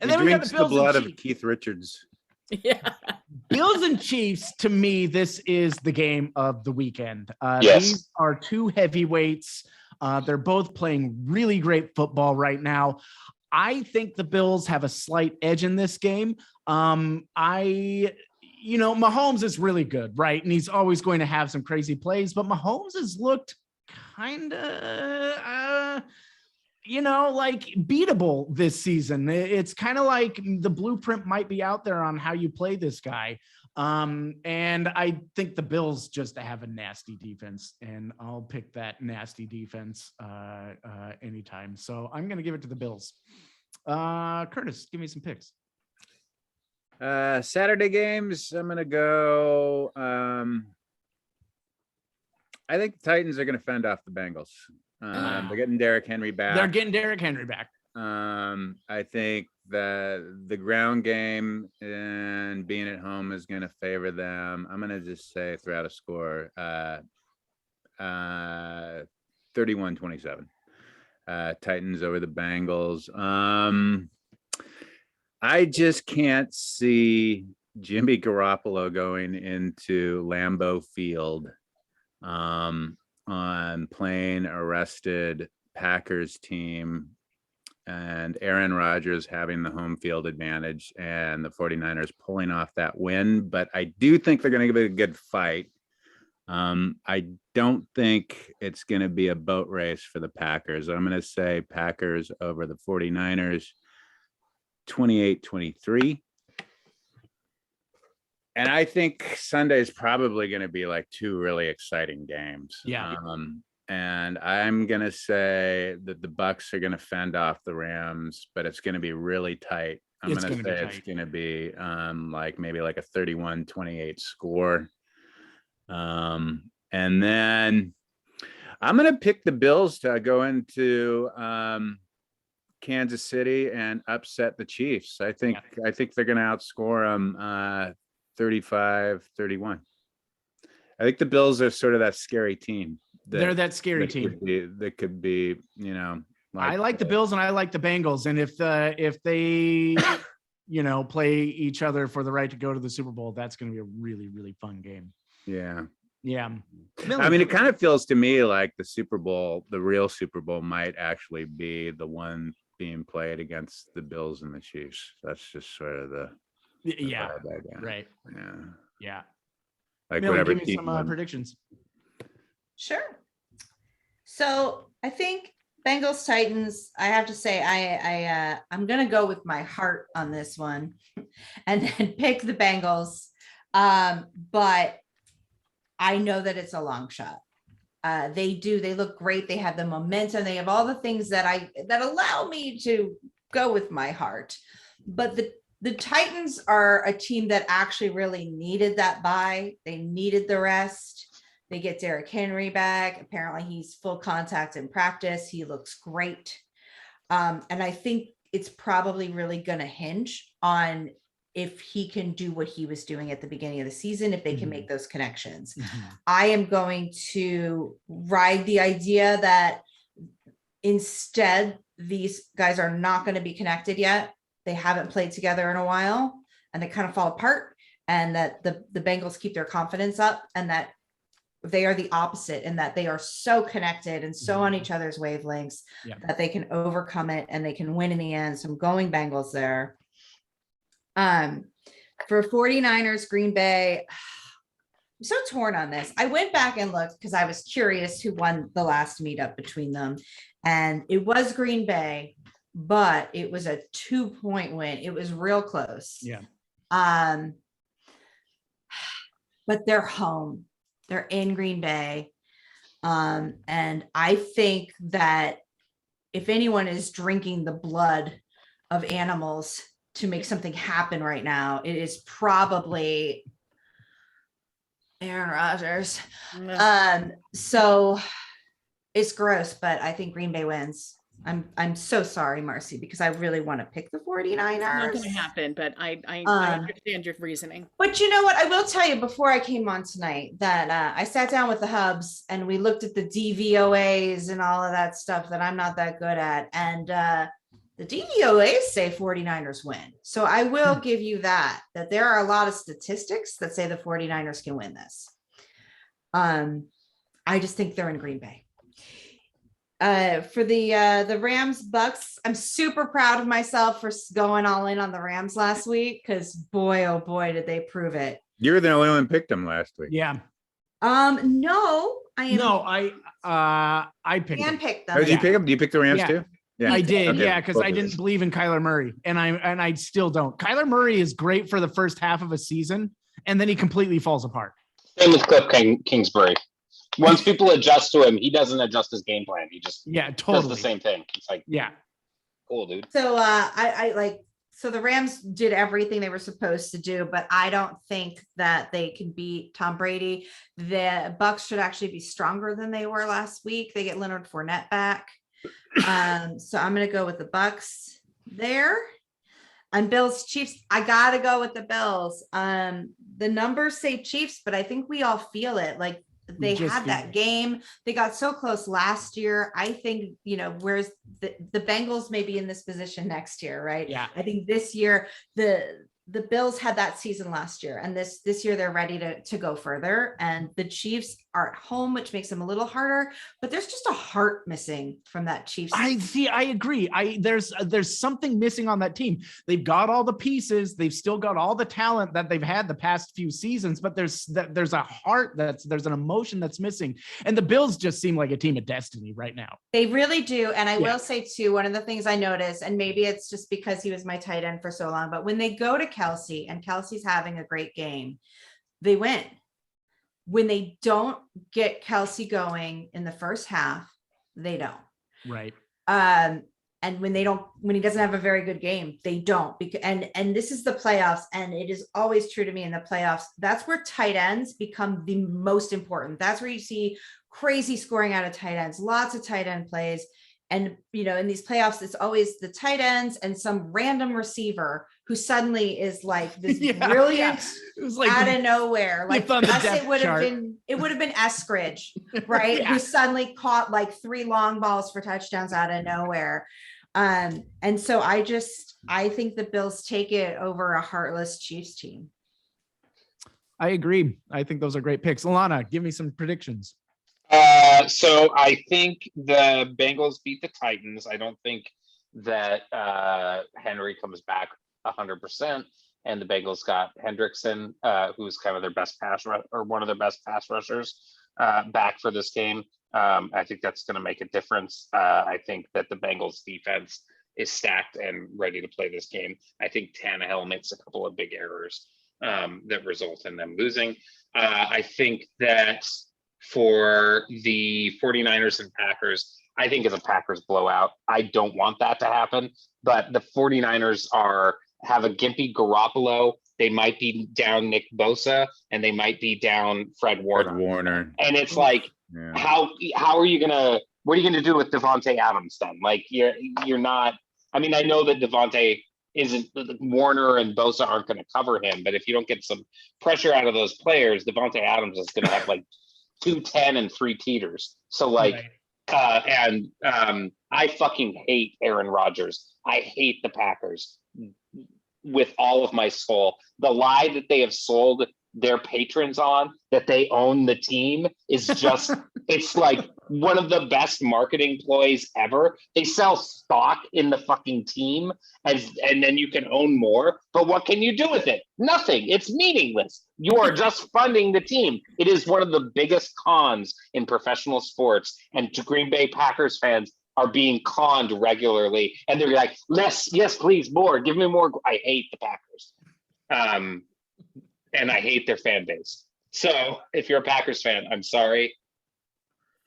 Speaker 1: And
Speaker 3: he
Speaker 1: then we got
Speaker 3: drinks
Speaker 1: the Bills
Speaker 3: the blood
Speaker 1: and
Speaker 3: of
Speaker 1: Chiefs.
Speaker 3: Keith Richards.
Speaker 4: Yeah.
Speaker 1: Bills and Chiefs, to me, this is the game of the weekend.
Speaker 2: Yes.
Speaker 1: These are 2 heavyweights. They're both playing really great football right now. I think the Bills have a slight edge in this game. Mahomes is really good, right? And he's always going to have some crazy plays, but Mahomes has looked kind of, like beatable this season. It's kind of like the blueprint might be out there on how you play this guy. And I think the Bills just have a nasty defense, and I'll pick that nasty defense anytime. So I'm going to give it to the Bills. Curtis, give me some picks.
Speaker 3: Saturday games, I'm going to go. I think the Titans are going to fend off the Bengals. They're getting Derrick Henry back. I think that the ground game and being at home is going to favor them. I'm going to just say throughout a score, 31-27. Titans over the Bengals. I just can't see Jimmy Garoppolo going into Lambeau Field on playing a rested Packers team and Aaron Rodgers having the home field advantage and the 49ers pulling off that win. But I do think they're going to give it a good fight. I don't think it's going to be a boat race for the Packers. I'm going to say Packers over the 49ers, 28-23. And I think Sunday is probably going to be like two really exciting games.
Speaker 1: Yeah.
Speaker 3: And I'm going to say that the Bucks are going to fend off the Rams, but it's going to be really tight. I'm going to say it's going to be like maybe like a 31-28 score. And then I'm going to pick the Bills to go into Kansas City and upset the Chiefs. I think they're going to outscore them 35-31. I think the Bills are sort of that scary team.
Speaker 1: They're that scary team.
Speaker 3: That could be,
Speaker 1: I like the Bills and I like the Bengals. And if they, play each other for the right to go to the Super Bowl, that's going to be a really, really fun game.
Speaker 3: Yeah.
Speaker 1: Yeah.
Speaker 3: I mean, it kind of feels to me like the Super Bowl, the real Super Bowl might actually be the one being played against the Bills and the Chiefs. That's just sort of the
Speaker 1: right. Yeah.
Speaker 3: Like
Speaker 1: Millie,
Speaker 3: whatever
Speaker 1: give me some predictions.
Speaker 5: Sure. So I think Bengals Titans, I have to say I'm gonna go with my heart on this one and then pick the Bengals. But I know that it's a long shot. They look great. They have the momentum, they have all the things that allow me to go with my heart. But the Titans are a team that actually really needed that bye. They needed the rest. They get Derrick Henry back. Apparently he's full contact in practice. He looks great. And I think it's probably really going to hinge on if he can do what he was doing at the beginning of the season, if they can make those connections. I am going to ride the idea that instead these guys are not going to be connected yet. They haven't played together in a while and they kind of fall apart, and that the Bengals keep their confidence up, and that they are the opposite in that they are so connected and so on each other's wavelengths that they can overcome it and they can win in the end. So I'm going Bengals there. For 49ers, Green Bay, I'm so torn on this. I went back and looked because I was curious who won the last meetup between them. And it was Green Bay, but it was a 2-point win. It was real close.
Speaker 1: Yeah.
Speaker 5: But they're home. They're in Green Bay. And I think that if anyone is drinking the blood of animals to make something happen right now, it is probably Aaron Rodgers. So it's gross, but I think Green Bay wins. I'm so sorry, Marcy, because I really want to pick the 49ers.
Speaker 4: Not going to happen, but I understand your reasoning.
Speaker 5: But you know what? I will tell you before I came on tonight that I sat down with the Hubs and we looked at the DVOAs and all of that stuff that I'm not that good at. And the DVOAs say 49ers win. So I will give you that there are a lot of statistics that say the 49ers can win this. I just think they're in Green Bay. For the Rams Bucks, I'm super proud of myself for going all in on the Rams last week, because boy, oh boy, did they prove it.
Speaker 3: You were the only one who picked them last week.
Speaker 1: Yeah.
Speaker 5: No, I am.
Speaker 1: No, I picked them.
Speaker 5: Pick them.
Speaker 3: Oh, did you pick them? Do you pick the Rams too?
Speaker 1: Yeah, I did.
Speaker 3: Okay.
Speaker 1: Yeah, because I didn't believe in Kyler Murray, and I still don't. Kyler Murray is great for the first half of a season, and then he completely falls apart.
Speaker 2: Same with Cliff Kingsbury. Once people adjust to him, he doesn't adjust his game plan. He just does the same thing. It's like, cool, dude.
Speaker 5: So so the Rams did everything they were supposed to do, but I don't think that they can beat Tom Brady. The Bucks should actually be stronger than they were last week. They get Leonard Fournette back. So I'm going to go with the Bucks there. And Bills Chiefs, I got to go with the Bills. The numbers say Chiefs, but I think we all feel it. Like they
Speaker 1: Just
Speaker 5: had that game. They got so close last year. I think, whereas the Bengals may be in this position next year, right?
Speaker 1: Yeah.
Speaker 5: I think this year, the Bills had that season last year, and this year they're ready to go further. And the Chiefs are at home, which makes them a little harder, but there's just a heart missing from that Chiefs.
Speaker 1: I agree. There's something missing on that team. They've got all the pieces. They've still got all the talent that they've had the past few seasons, but there's a heart there's an emotion that's missing. And the Bills just seem like a team of destiny right now.
Speaker 5: They really do. And I will say too, one of the things I noticed, and maybe it's just because he was my tight end for so long, but when they go to Kelsey and Kelsey's having a great game, they win. When they don't get Kelsey going in the first half, they don't.
Speaker 1: Right.
Speaker 5: And when he doesn't have a very good game, they don't. And this is the playoffs, and it is always true to me in the playoffs. That's where tight ends become the most important. That's where you see crazy scoring out of tight ends, lots of tight end plays. And, in these playoffs, it's always the tight ends and some random receiver who suddenly is like this brilliant
Speaker 1: It was like
Speaker 5: out of nowhere. Like
Speaker 1: on the
Speaker 5: us,
Speaker 1: depth
Speaker 5: it would have
Speaker 1: chart.
Speaker 5: been Eskridge, right?
Speaker 1: Yeah.
Speaker 5: Who suddenly caught like 3 long balls for touchdowns out of nowhere. And so I think the Bills take it over a heartless Chiefs team.
Speaker 1: I agree. I think those are great picks. Alana, give me some predictions.
Speaker 2: So I think the Bengals beat the Titans. I don't think that Henry comes back 100%, and the Bengals got Hendrickson, who's kind of their best one of their best pass rushers, back for this game. I think that's going to make a difference. I think that the Bengals defense is stacked and ready to play this game. I think Tannehill makes a couple of big errors that result in them losing. I think that for the 49ers and Packers, I think it's a Packers blowout. I don't want that to happen, but the 49ers have a gimpy Garoppolo. They might be down Nick Bosa, and they might be down Fred Warner. And it's like, how are you what are you gonna do with Devontae Adams then? Like you're not. I mean, I know that Devontae isn't. Warner and Bosa aren't going to cover him, but if you don't get some pressure out of those players, Devontae Adams is going to have like 210 and 3 teeters. So like, I fucking hate Aaron Rodgers. I hate the Packers with all of my soul. The lie that they have sold their patrons on, that they own the team, is just, it's like one of the best marketing ploys ever. They sell stock in the fucking team, and then you can own more. But what can you do with it? Nothing. It's meaningless. You are just funding the team. It is one of the biggest cons in professional sports, and Green Bay Packers fans are being conned regularly, and they're like, yes, please, more, give me more. I hate the Packers. And I hate their fan base. So if you're a Packers fan, I'm sorry,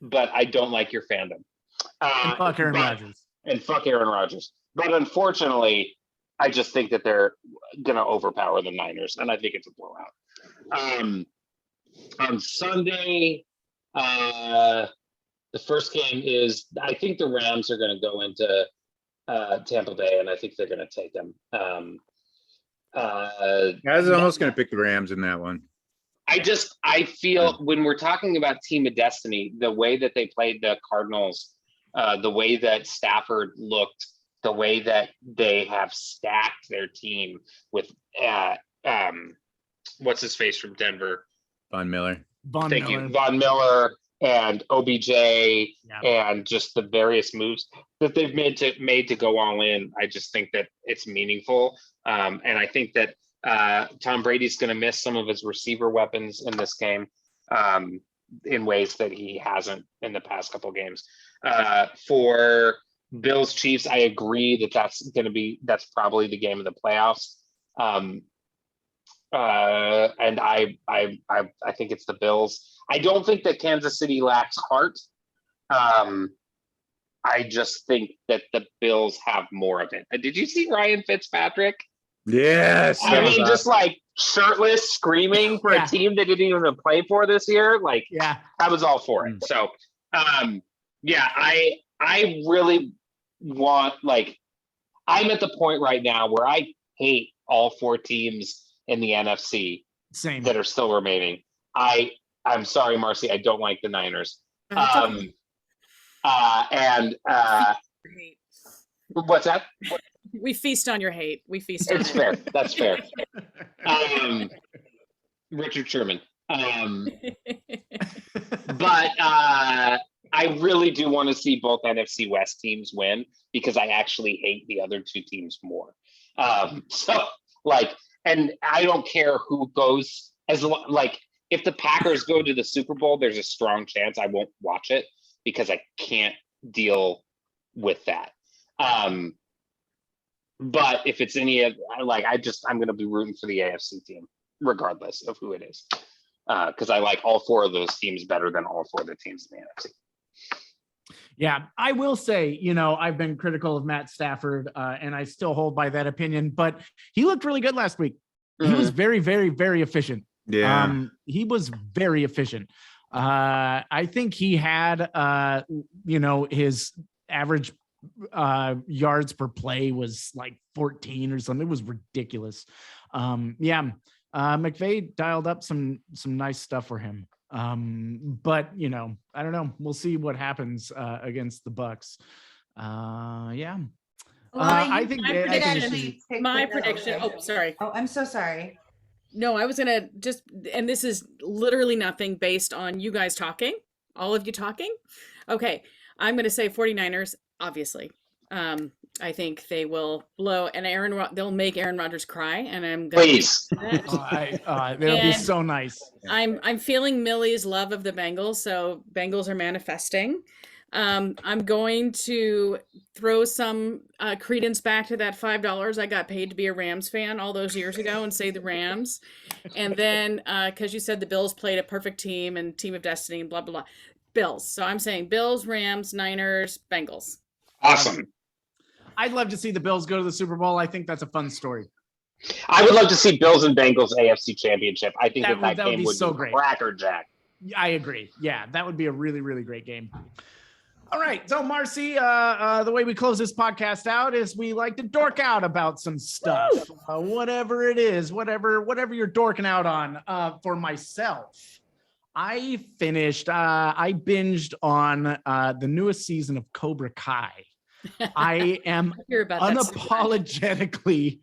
Speaker 2: but I don't like your fandom.
Speaker 1: And fuck Aaron Rodgers.
Speaker 2: And fuck Aaron Rodgers. But unfortunately, I just think that they're going to overpower the Niners, and I think it's a blowout. On Sunday, the first game is, I think the Rams are going to go into Tampa Bay, and I think they're going to take them.
Speaker 3: I was almost going to pick the Rams in that one.
Speaker 2: I feel when we're talking about team of destiny, the way that they played the Cardinals, the way that Stafford looked, the way that they have stacked their team with what's his face from Denver?
Speaker 3: Von Miller.
Speaker 2: Von Miller and OBJ, and just the various moves that they've made to go all in. I just think that it's meaningful. And I think that Tom Brady's going to miss some of his receiver weapons in this game in ways that he hasn't in the past couple of games. For Bills Chiefs, I agree that's probably the game of the playoffs. And I think it's the Bills. I don't think that Kansas City lacks heart. I just think that the Bills have more of it. Did you see Ryan Fitzpatrick?
Speaker 3: Yes.
Speaker 2: I mean, just like shirtless, screaming for a team that didn't even play for this year. Like, I was all for it. So, I really want, like, I'm at the point right now where I hate all 4 teams in the NFC that are still remaining. I I'm sorry, Marcy, I don't like the Niners.
Speaker 4: It's okay. Hate.
Speaker 2: What's that?
Speaker 4: We feast on your hate. We feast on
Speaker 2: It's
Speaker 4: it.
Speaker 2: fair. That's fair. Richard Sherman. But I really do want to see both NFC West teams win because I actually hate the other two teams more. So like, and I don't care who goes like if the Packers go to the Super Bowl, there's a strong chance I won't watch it because I can't deal with that. But if it's any of like, I'm going to be rooting for the AFC team regardless of who it is. Because I like all four of those teams better than all four of the teams in the NFC.
Speaker 1: Yeah, I will say, I've been critical of Matt Stafford, and I still hold by that opinion, but he looked really good last week. He was very, very, very efficient.
Speaker 3: Yeah.
Speaker 1: He was very efficient. I think he had, his average yards per play was like 14 or something. It was ridiculous. McVay dialed up some nice stuff for him. But I don't know. We'll see what happens against the Bucks. I think
Speaker 4: my prediction. Oh, sorry.
Speaker 5: Oh, I'm so sorry.
Speaker 4: No, I was gonna and this is literally nothing based on you guys talking, all of you talking. Okay, I'm gonna say 49ers, obviously. I think they will blow and they'll make Aaron Rodgers cry, and I'm gonna
Speaker 2: please.
Speaker 1: That'll be so nice.
Speaker 4: I'm feeling Millie's love of the Bengals, so Bengals are manifesting. I'm going to throw some credence back to that $5 I got paid to be a Rams fan all those years ago and say the Rams. And then because you said the Bills played a perfect team and team of destiny and blah, blah, blah. Bills. So I'm saying Bills, Rams, Niners, Bengals.
Speaker 2: Awesome.
Speaker 1: I'd love to see the Bills go to the Super Bowl. I think that's a fun story.
Speaker 2: I would love to see Bills and Bengals AFC Championship. I think that game would
Speaker 1: so
Speaker 2: be
Speaker 1: great.
Speaker 2: crackerjack.
Speaker 1: I agree. Yeah, that would be a really, really great game. All right. So, Marcy, the way we close this podcast out is we like to dork out about some stuff, whatever it is, whatever you're dorking out on. For myself, I binged on the newest season of Cobra Kai. I am unapologetically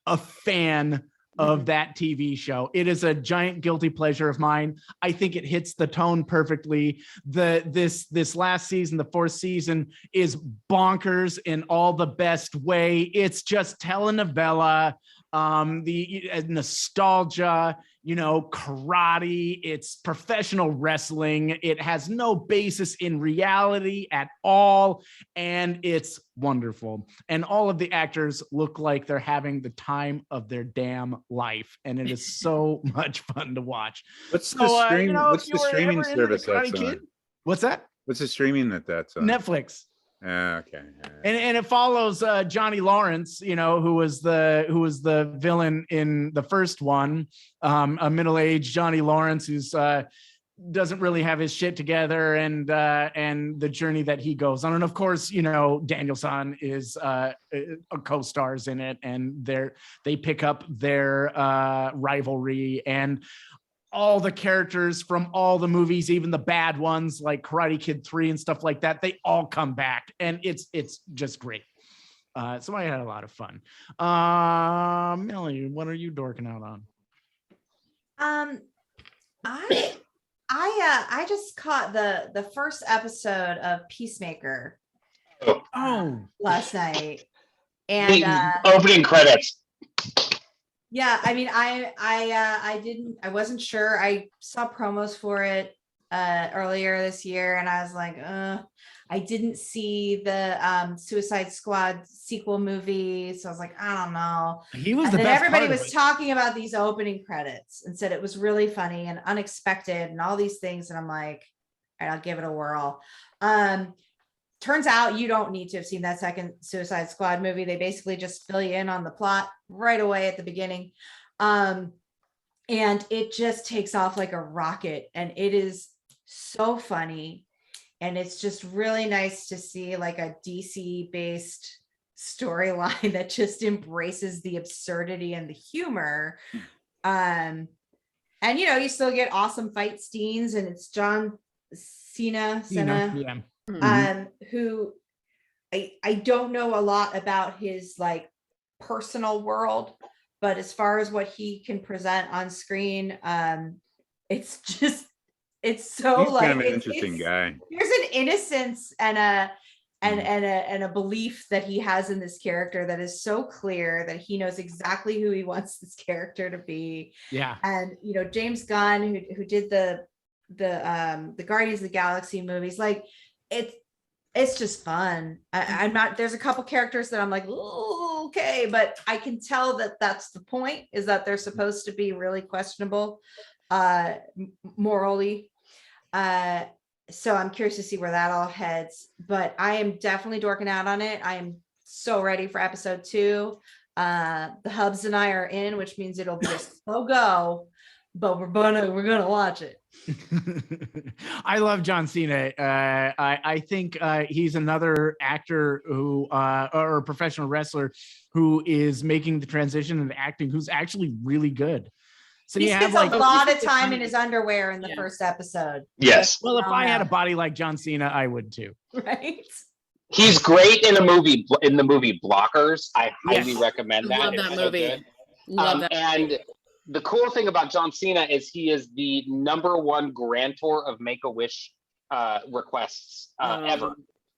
Speaker 1: a fan of that TV show. It is a giant guilty pleasure of mine. I think it hits the tone perfectly. This last season, the fourth season, is bonkers in all the best way. It's just telenovela, the nostalgia, karate, it's professional wrestling. It has no basis in reality at all. And it's wonderful. And all of the actors look like they're having the time of their damn life. And it is so much fun to watch.
Speaker 3: What's the streaming service that's on?
Speaker 1: What's that?
Speaker 3: What's the streaming that's on?
Speaker 1: Netflix.
Speaker 3: Okay.
Speaker 1: And it follows Johnny Lawrence, who was the villain in the first one, a middle-aged Johnny Lawrence who's doesn't really have his shit together, and the journey that he goes on. And of course, Daniel-san is a co-stars in it, and they pick up their rivalry, and all the characters from all the movies, even the bad ones like Karate Kid 3 and stuff like that, they all come back, and it's just great. So I had a lot of fun. Millie, what are you dorking out on?
Speaker 5: I just caught the first episode of Peacemaker last night, and
Speaker 2: opening credits.
Speaker 5: Yeah, I mean, I wasn't sure. I saw promos for it earlier this year, and I was like, I didn't see the Suicide Squad sequel movie, so I was like, I don't know.
Speaker 1: He was
Speaker 5: and
Speaker 1: the
Speaker 5: then
Speaker 1: best.
Speaker 5: Everybody was talking about these opening credits and said it was really funny and unexpected and all these things, and I'm like, all right, I'll give it a whirl. Turns out you don't need to have seen that second Suicide Squad movie. They basically just fill you in on the plot right away at the beginning. And it just takes off like a rocket, and it is so funny. And it's just really nice to see like a DC based storyline that just embraces the absurdity and the humor. And you still get awesome fight scenes, and it's John Cena,
Speaker 1: Yeah.
Speaker 5: who I don't know a lot about his like personal world, but as far as what he can present on screen, it's so
Speaker 3: He's
Speaker 5: like
Speaker 3: kind of an interesting guy.
Speaker 5: There's an innocence and a belief that he has in this character that is so clear that he knows exactly who he wants this character to be.
Speaker 1: Yeah.
Speaker 5: And James Gunn, who did the Guardians of the Galaxy movies, like it's just fun. I'm not, there's a couple characters that I'm like, ooh, okay, but I can tell that that's the point, is that they're supposed to be really questionable morally. So I'm curious to see where that all heads, but I am definitely dorking out on it. I am so ready for episode 2. The Hubs and I are in, which means it'll be a slow go, but we're gonna watch it.
Speaker 1: I love John Cena. I think he's another actor who, or a professional wrestler who is making the transition into acting, who's actually really good. So
Speaker 5: he
Speaker 1: you
Speaker 5: spends
Speaker 1: have like
Speaker 5: a lot of time in his underwear in the first episode.
Speaker 2: Yes.
Speaker 1: Well, if I had a body like John Cena, I would too.
Speaker 5: Right.
Speaker 2: He's great in the movie Blockers. I highly recommend that.
Speaker 4: Love that movie.
Speaker 2: So
Speaker 4: Love that.
Speaker 2: And the cool thing about John Cena is he is the #1 grantor of Make-A-Wish requests ever.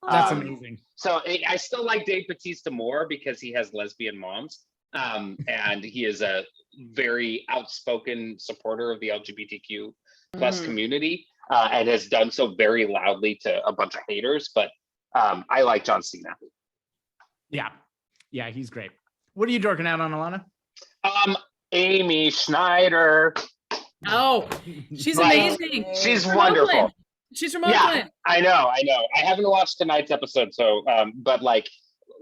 Speaker 1: That's amazing.
Speaker 2: So I still like Dave Bautista more because he has lesbian moms, and he is a very outspoken supporter of the LGBTQ plus community, and has done so very loudly to a bunch of haters. But I like John Cena.
Speaker 1: Yeah, he's great. What are you dorking out on, Alana?
Speaker 2: Amy Schneider.
Speaker 4: Oh, she's
Speaker 2: Like,
Speaker 4: amazing.
Speaker 2: She's
Speaker 4: From
Speaker 2: wonderful.
Speaker 4: Oakland. She's from
Speaker 2: Yeah,
Speaker 4: Oakland.
Speaker 2: I know. I haven't watched tonight's episode, so but like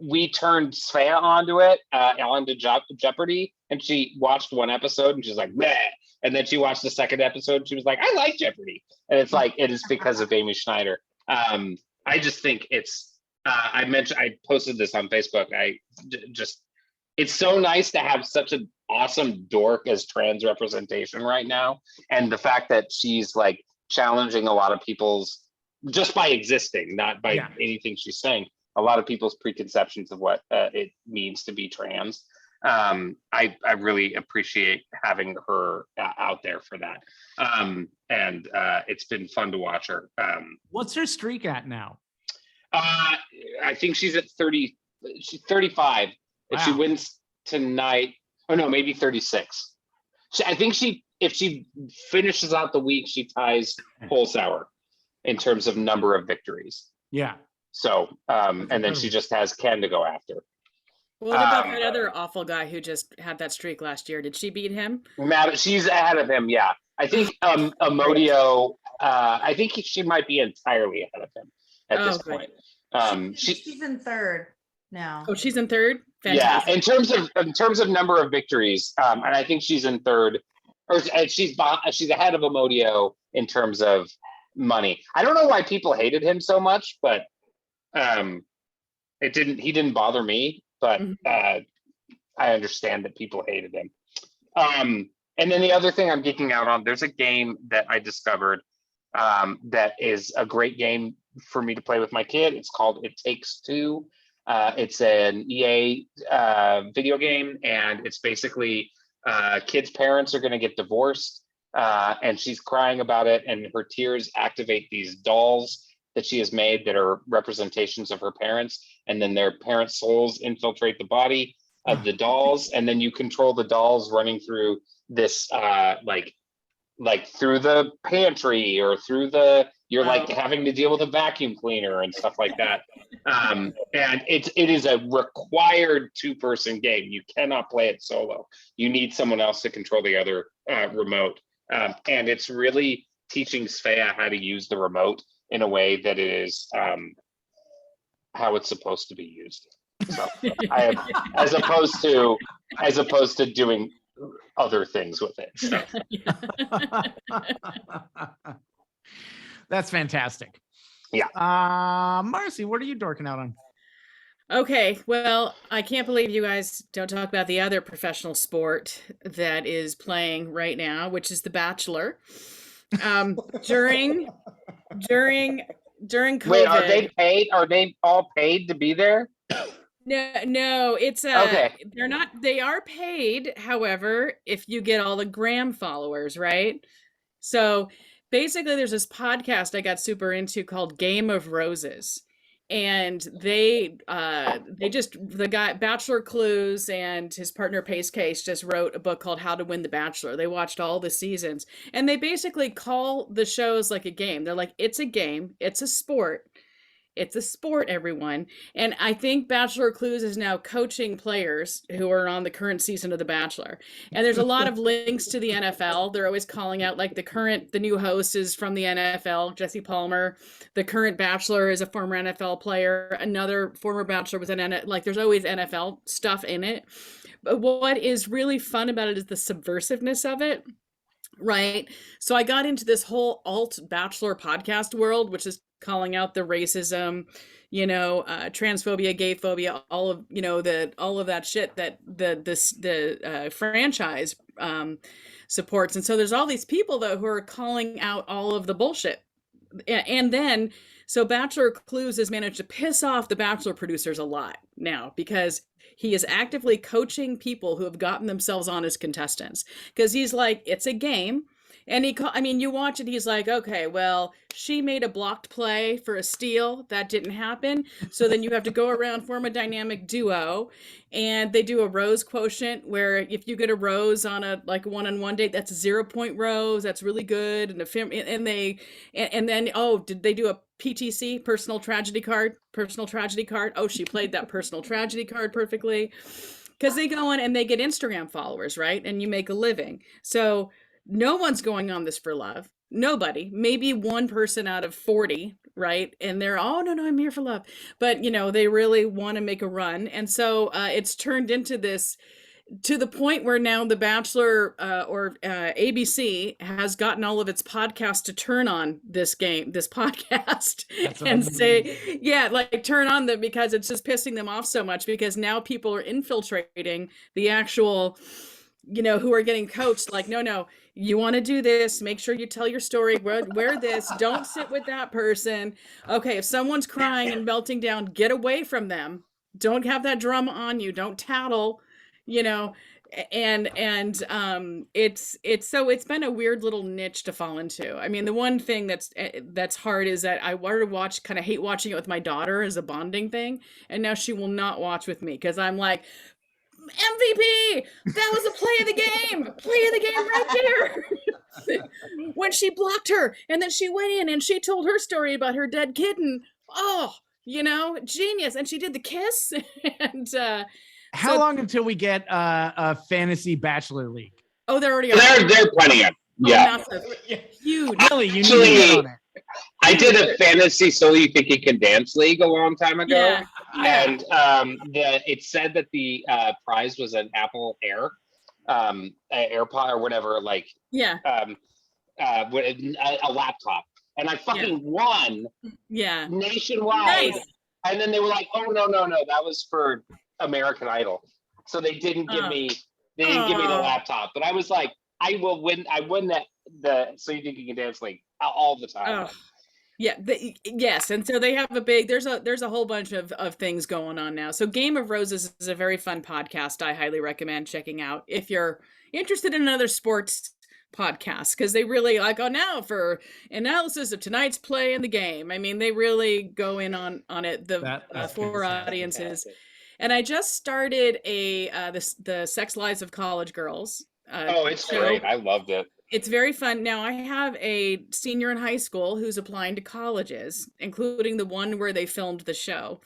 Speaker 2: we turned Svea onto it, onto Jeopardy, and she watched one episode and she's like, meh. And then she watched the second episode and she was like, I like Jeopardy. And it's like, it is because of Amy Schneider. I just think it's I posted this on Facebook. It's so nice to have such an awesome dork as trans representation right now. And the fact that she's like challenging a lot of people's, just by existing, not by anything she's saying, a lot of people's preconceptions of what it means to be trans. I really appreciate having her out there for that. And it's been fun to watch her.
Speaker 1: What's her streak at now?
Speaker 2: I think she's at 30, she's 35. If she wins tonight, oh no, maybe 36. I think if she finishes out the week, she ties Holzhauer in terms of number of victories.
Speaker 1: Yeah.
Speaker 2: So, and then she just has Ken to go after.
Speaker 4: What about that other awful guy who just had that streak last year? Did she beat him?
Speaker 2: She's ahead of him, yeah. I think Amodio, I think she might be entirely ahead of him at this point.
Speaker 5: She's in third now.
Speaker 4: Oh, she's in third? Fantastic.
Speaker 2: Yeah, in terms of number of victories, and I think she's in third, or she's ahead of Amodio in terms of money. I don't know why people hated him so much, but he didn't bother me, but I understand that people hated him. And then the other thing I'm geeking out on, there's a game that I discovered that is a great game for me to play with my kid. It's called It Takes Two. It's an EA video game, and it's basically kids' parents are going to get divorced, and she's crying about it, and her tears activate these dolls that she has made that are representations of her parents, and then their parents' souls infiltrate the body of the dolls, and then you control the dolls running through this like through the pantry or through you're like having to deal with a vacuum cleaner and stuff like that. And it is a required 2-person game. You cannot play it solo. You need someone else to control the other remote. And it's really teaching Svea how to use the remote in a way that it is how it's supposed to be used. So as opposed to doing other things with it. So.
Speaker 1: That's fantastic.
Speaker 2: Yeah.
Speaker 1: Marcy, what are you dorking out on?
Speaker 4: Okay, well, I can't believe you guys don't talk about the other professional sport that is playing right now, which is The Bachelor. Um, during during during
Speaker 2: Wait, are they
Speaker 4: COVID,
Speaker 2: paid? Are they all paid to be there?
Speaker 4: no, it's
Speaker 2: Okay.
Speaker 4: they're not, they are paid, however, if you get all the gram followers, right? So basically, there's this podcast I got super into called Game of Roses. And they just, the guy, Bachelor Clues and his partner Pace Case just wrote a book called How to Win the Bachelor. They watched all the seasons and they basically call the shows like a game. They're like, it's a game, it's a sport. It's a sport, everyone. And I think Bachelor Clues is now coaching players who are on the current season of The Bachelor. And there's a lot of links to the NFL. They're always calling out, like, the new host is from the NFL, Jesse Palmer. The current Bachelor is a former NFL player. Another former Bachelor was like, there's always NFL stuff in it. But what is really fun about it is the subversiveness of it. Right. So I got into this whole alt Bachelor podcast world, which is calling out the racism, transphobia, gay phobia, all of, all of that shit that the franchise supports. And so there's all these people, though, who are calling out all of the bullshit. And then, so Bachelor Clues has managed to piss off the Bachelor producers a lot now because he is actively coaching people who have gotten themselves on as contestants. Because he's like, it's a game. And you watch it, he's like, okay, well, she made a blocked play for a steal. That didn't happen. So then you have to go around, form a dynamic duo. And they do a rose quotient where if you get a rose on a one-on-one date, that's a 0-point rose. That's really good. And did they do a PTC, personal tragedy card? Oh, she played that personal tragedy card perfectly. Because they go on and they get Instagram followers, right? And you make a living. So no one's going on this for love. Nobody. Maybe one person out of 40, right? And they're, oh, no, I'm here for love. But, they really want to make a run. And so it's turned into this, to the point where now The Bachelor or ABC has gotten all of its podcasts to turn on this podcast and say, yeah, like turn on them, because it's just pissing them off so much, because now people are infiltrating the actual, who are getting coached, like, no, you want to do this, make sure you tell your story, wear this, don't sit with that person. Okay, if someone's crying and melting down, get away from them. Don't have that drama on you. Don't tattle, and it's been a weird little niche to fall into. I mean, the one thing that's hard is that I wanted to kind of hate watching it with my daughter as a bonding thing, and now she will not watch with me because I'm like, MVP, that was a play of the game right there. When she blocked her and then she went in and she told her story about her dead kitten. Oh, genius. And she did the kiss. And
Speaker 1: how long until we get a fantasy Bachelor League?
Speaker 4: Oh, they're already
Speaker 2: They're plenty of. Yeah.
Speaker 4: Huge.
Speaker 1: Really, you need to get on it.
Speaker 2: I did a fantasy So You Think You Can Dance League a long time ago.
Speaker 4: Yeah.
Speaker 2: And it said that the prize was an Apple AirPod or whatever, like a laptop. And I fucking won nationwide. Nice. And then they were like, oh, no, that was for American Idol. So they didn't give me the laptop. But I was like, I will win. I win the So You Think You Can Dance League all the time.
Speaker 4: Yeah. Yes. And so they have there's a whole bunch of things going on now. So Game of Roses is a very fun podcast. I highly recommend checking out if you're interested in another sports podcast, because they really now for analysis of tonight's play in the game. I mean, they really go in on it, for audiences. And I just started the Sex Lives of College Girls.
Speaker 2: It's great. I loved it.
Speaker 4: It's very fun. Now, I have a senior in high school who's applying to colleges, including the one where they filmed the show.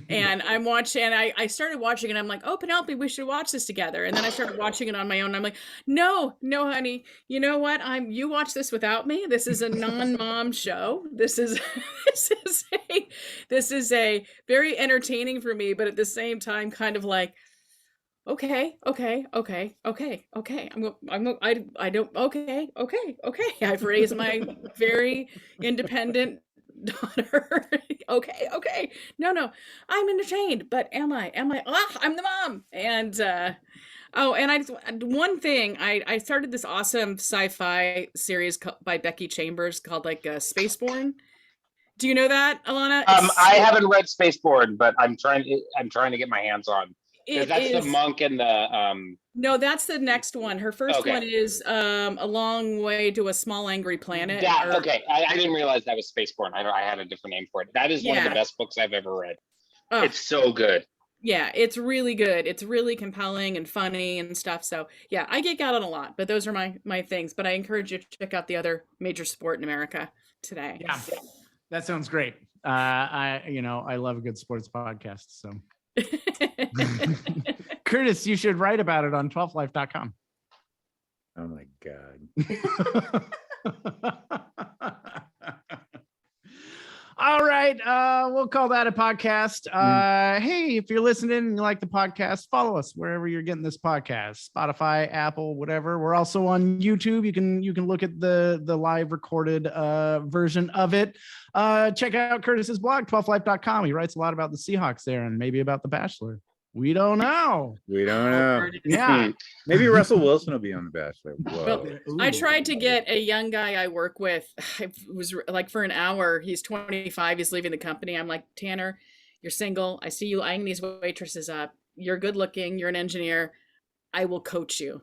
Speaker 4: And I'm watching, and I started watching it. I'm like, oh, Penelope, we should watch this together. And then I started watching it on my own. And I'm like, no, honey, you know what? You watch this without me. This is a non-mom show. This is a very entertaining for me, but at the same time, kind of like, okay. I don't. Okay. I've raised my very independent daughter. Okay. No, I'm entertained, but am I? I'm the mom. And one thing, I started this awesome sci-fi series by Becky Chambers called like Spaceborne. Do you know that, Alana?
Speaker 2: I haven't read Spaceborne, but I'm trying to get my hands on. Because that's the monk and the
Speaker 4: No, that's the next one. Her first
Speaker 2: Okay.
Speaker 4: one is A Long Way to a Small Angry Planet.
Speaker 2: Okay. I didn't realize that was Spaceborne. I had a different name for it. That is one of the best books I've ever read. It's so good.
Speaker 4: Yeah, it's really good. It's really compelling and funny and stuff. So yeah, I geek out on a lot, but those are my things. But I encourage you to check out the other major sport in America today.
Speaker 1: Yeah, that sounds great. I love a good sports podcast. So Curtis, you should write about it on 12life.com.
Speaker 3: Oh my God.
Speaker 1: All right. We'll call that a podcast. Hey, if you're listening and you like the podcast, follow us wherever you're getting this podcast, Spotify, Apple, whatever. We're also on YouTube. You can look at the live recorded version of it. Check out Curtis's blog, 12life.com. He writes a lot about the Seahawks there and maybe about The Bachelor. We don't know. Yeah.
Speaker 3: Maybe Russell Wilson will be on The Bachelor.
Speaker 4: Well, I tried to get a young guy I work with. It was like for an hour. He's 25. He's leaving the company. I'm like, Tanner, you're single. I see you eyeing these waitresses up. You're good looking. You're an engineer. I will coach you.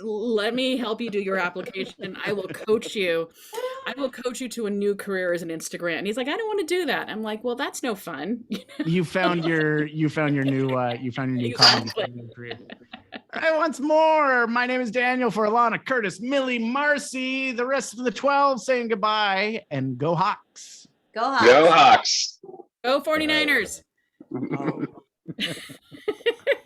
Speaker 4: Let me help you do your application. I will coach you. I will coach you to a new career as an Instagram. And he's like, I don't want to do that. I'm like, well, that's no fun.
Speaker 1: You found your new comedy career. All right, once more, my name is Daniel. For Alana, Curtis, Millie, Marcy, the rest of the 12 saying goodbye, and go Hawks.
Speaker 5: Go Hawks.
Speaker 2: Go Hawks.
Speaker 4: Go 49ers.
Speaker 1: Oh.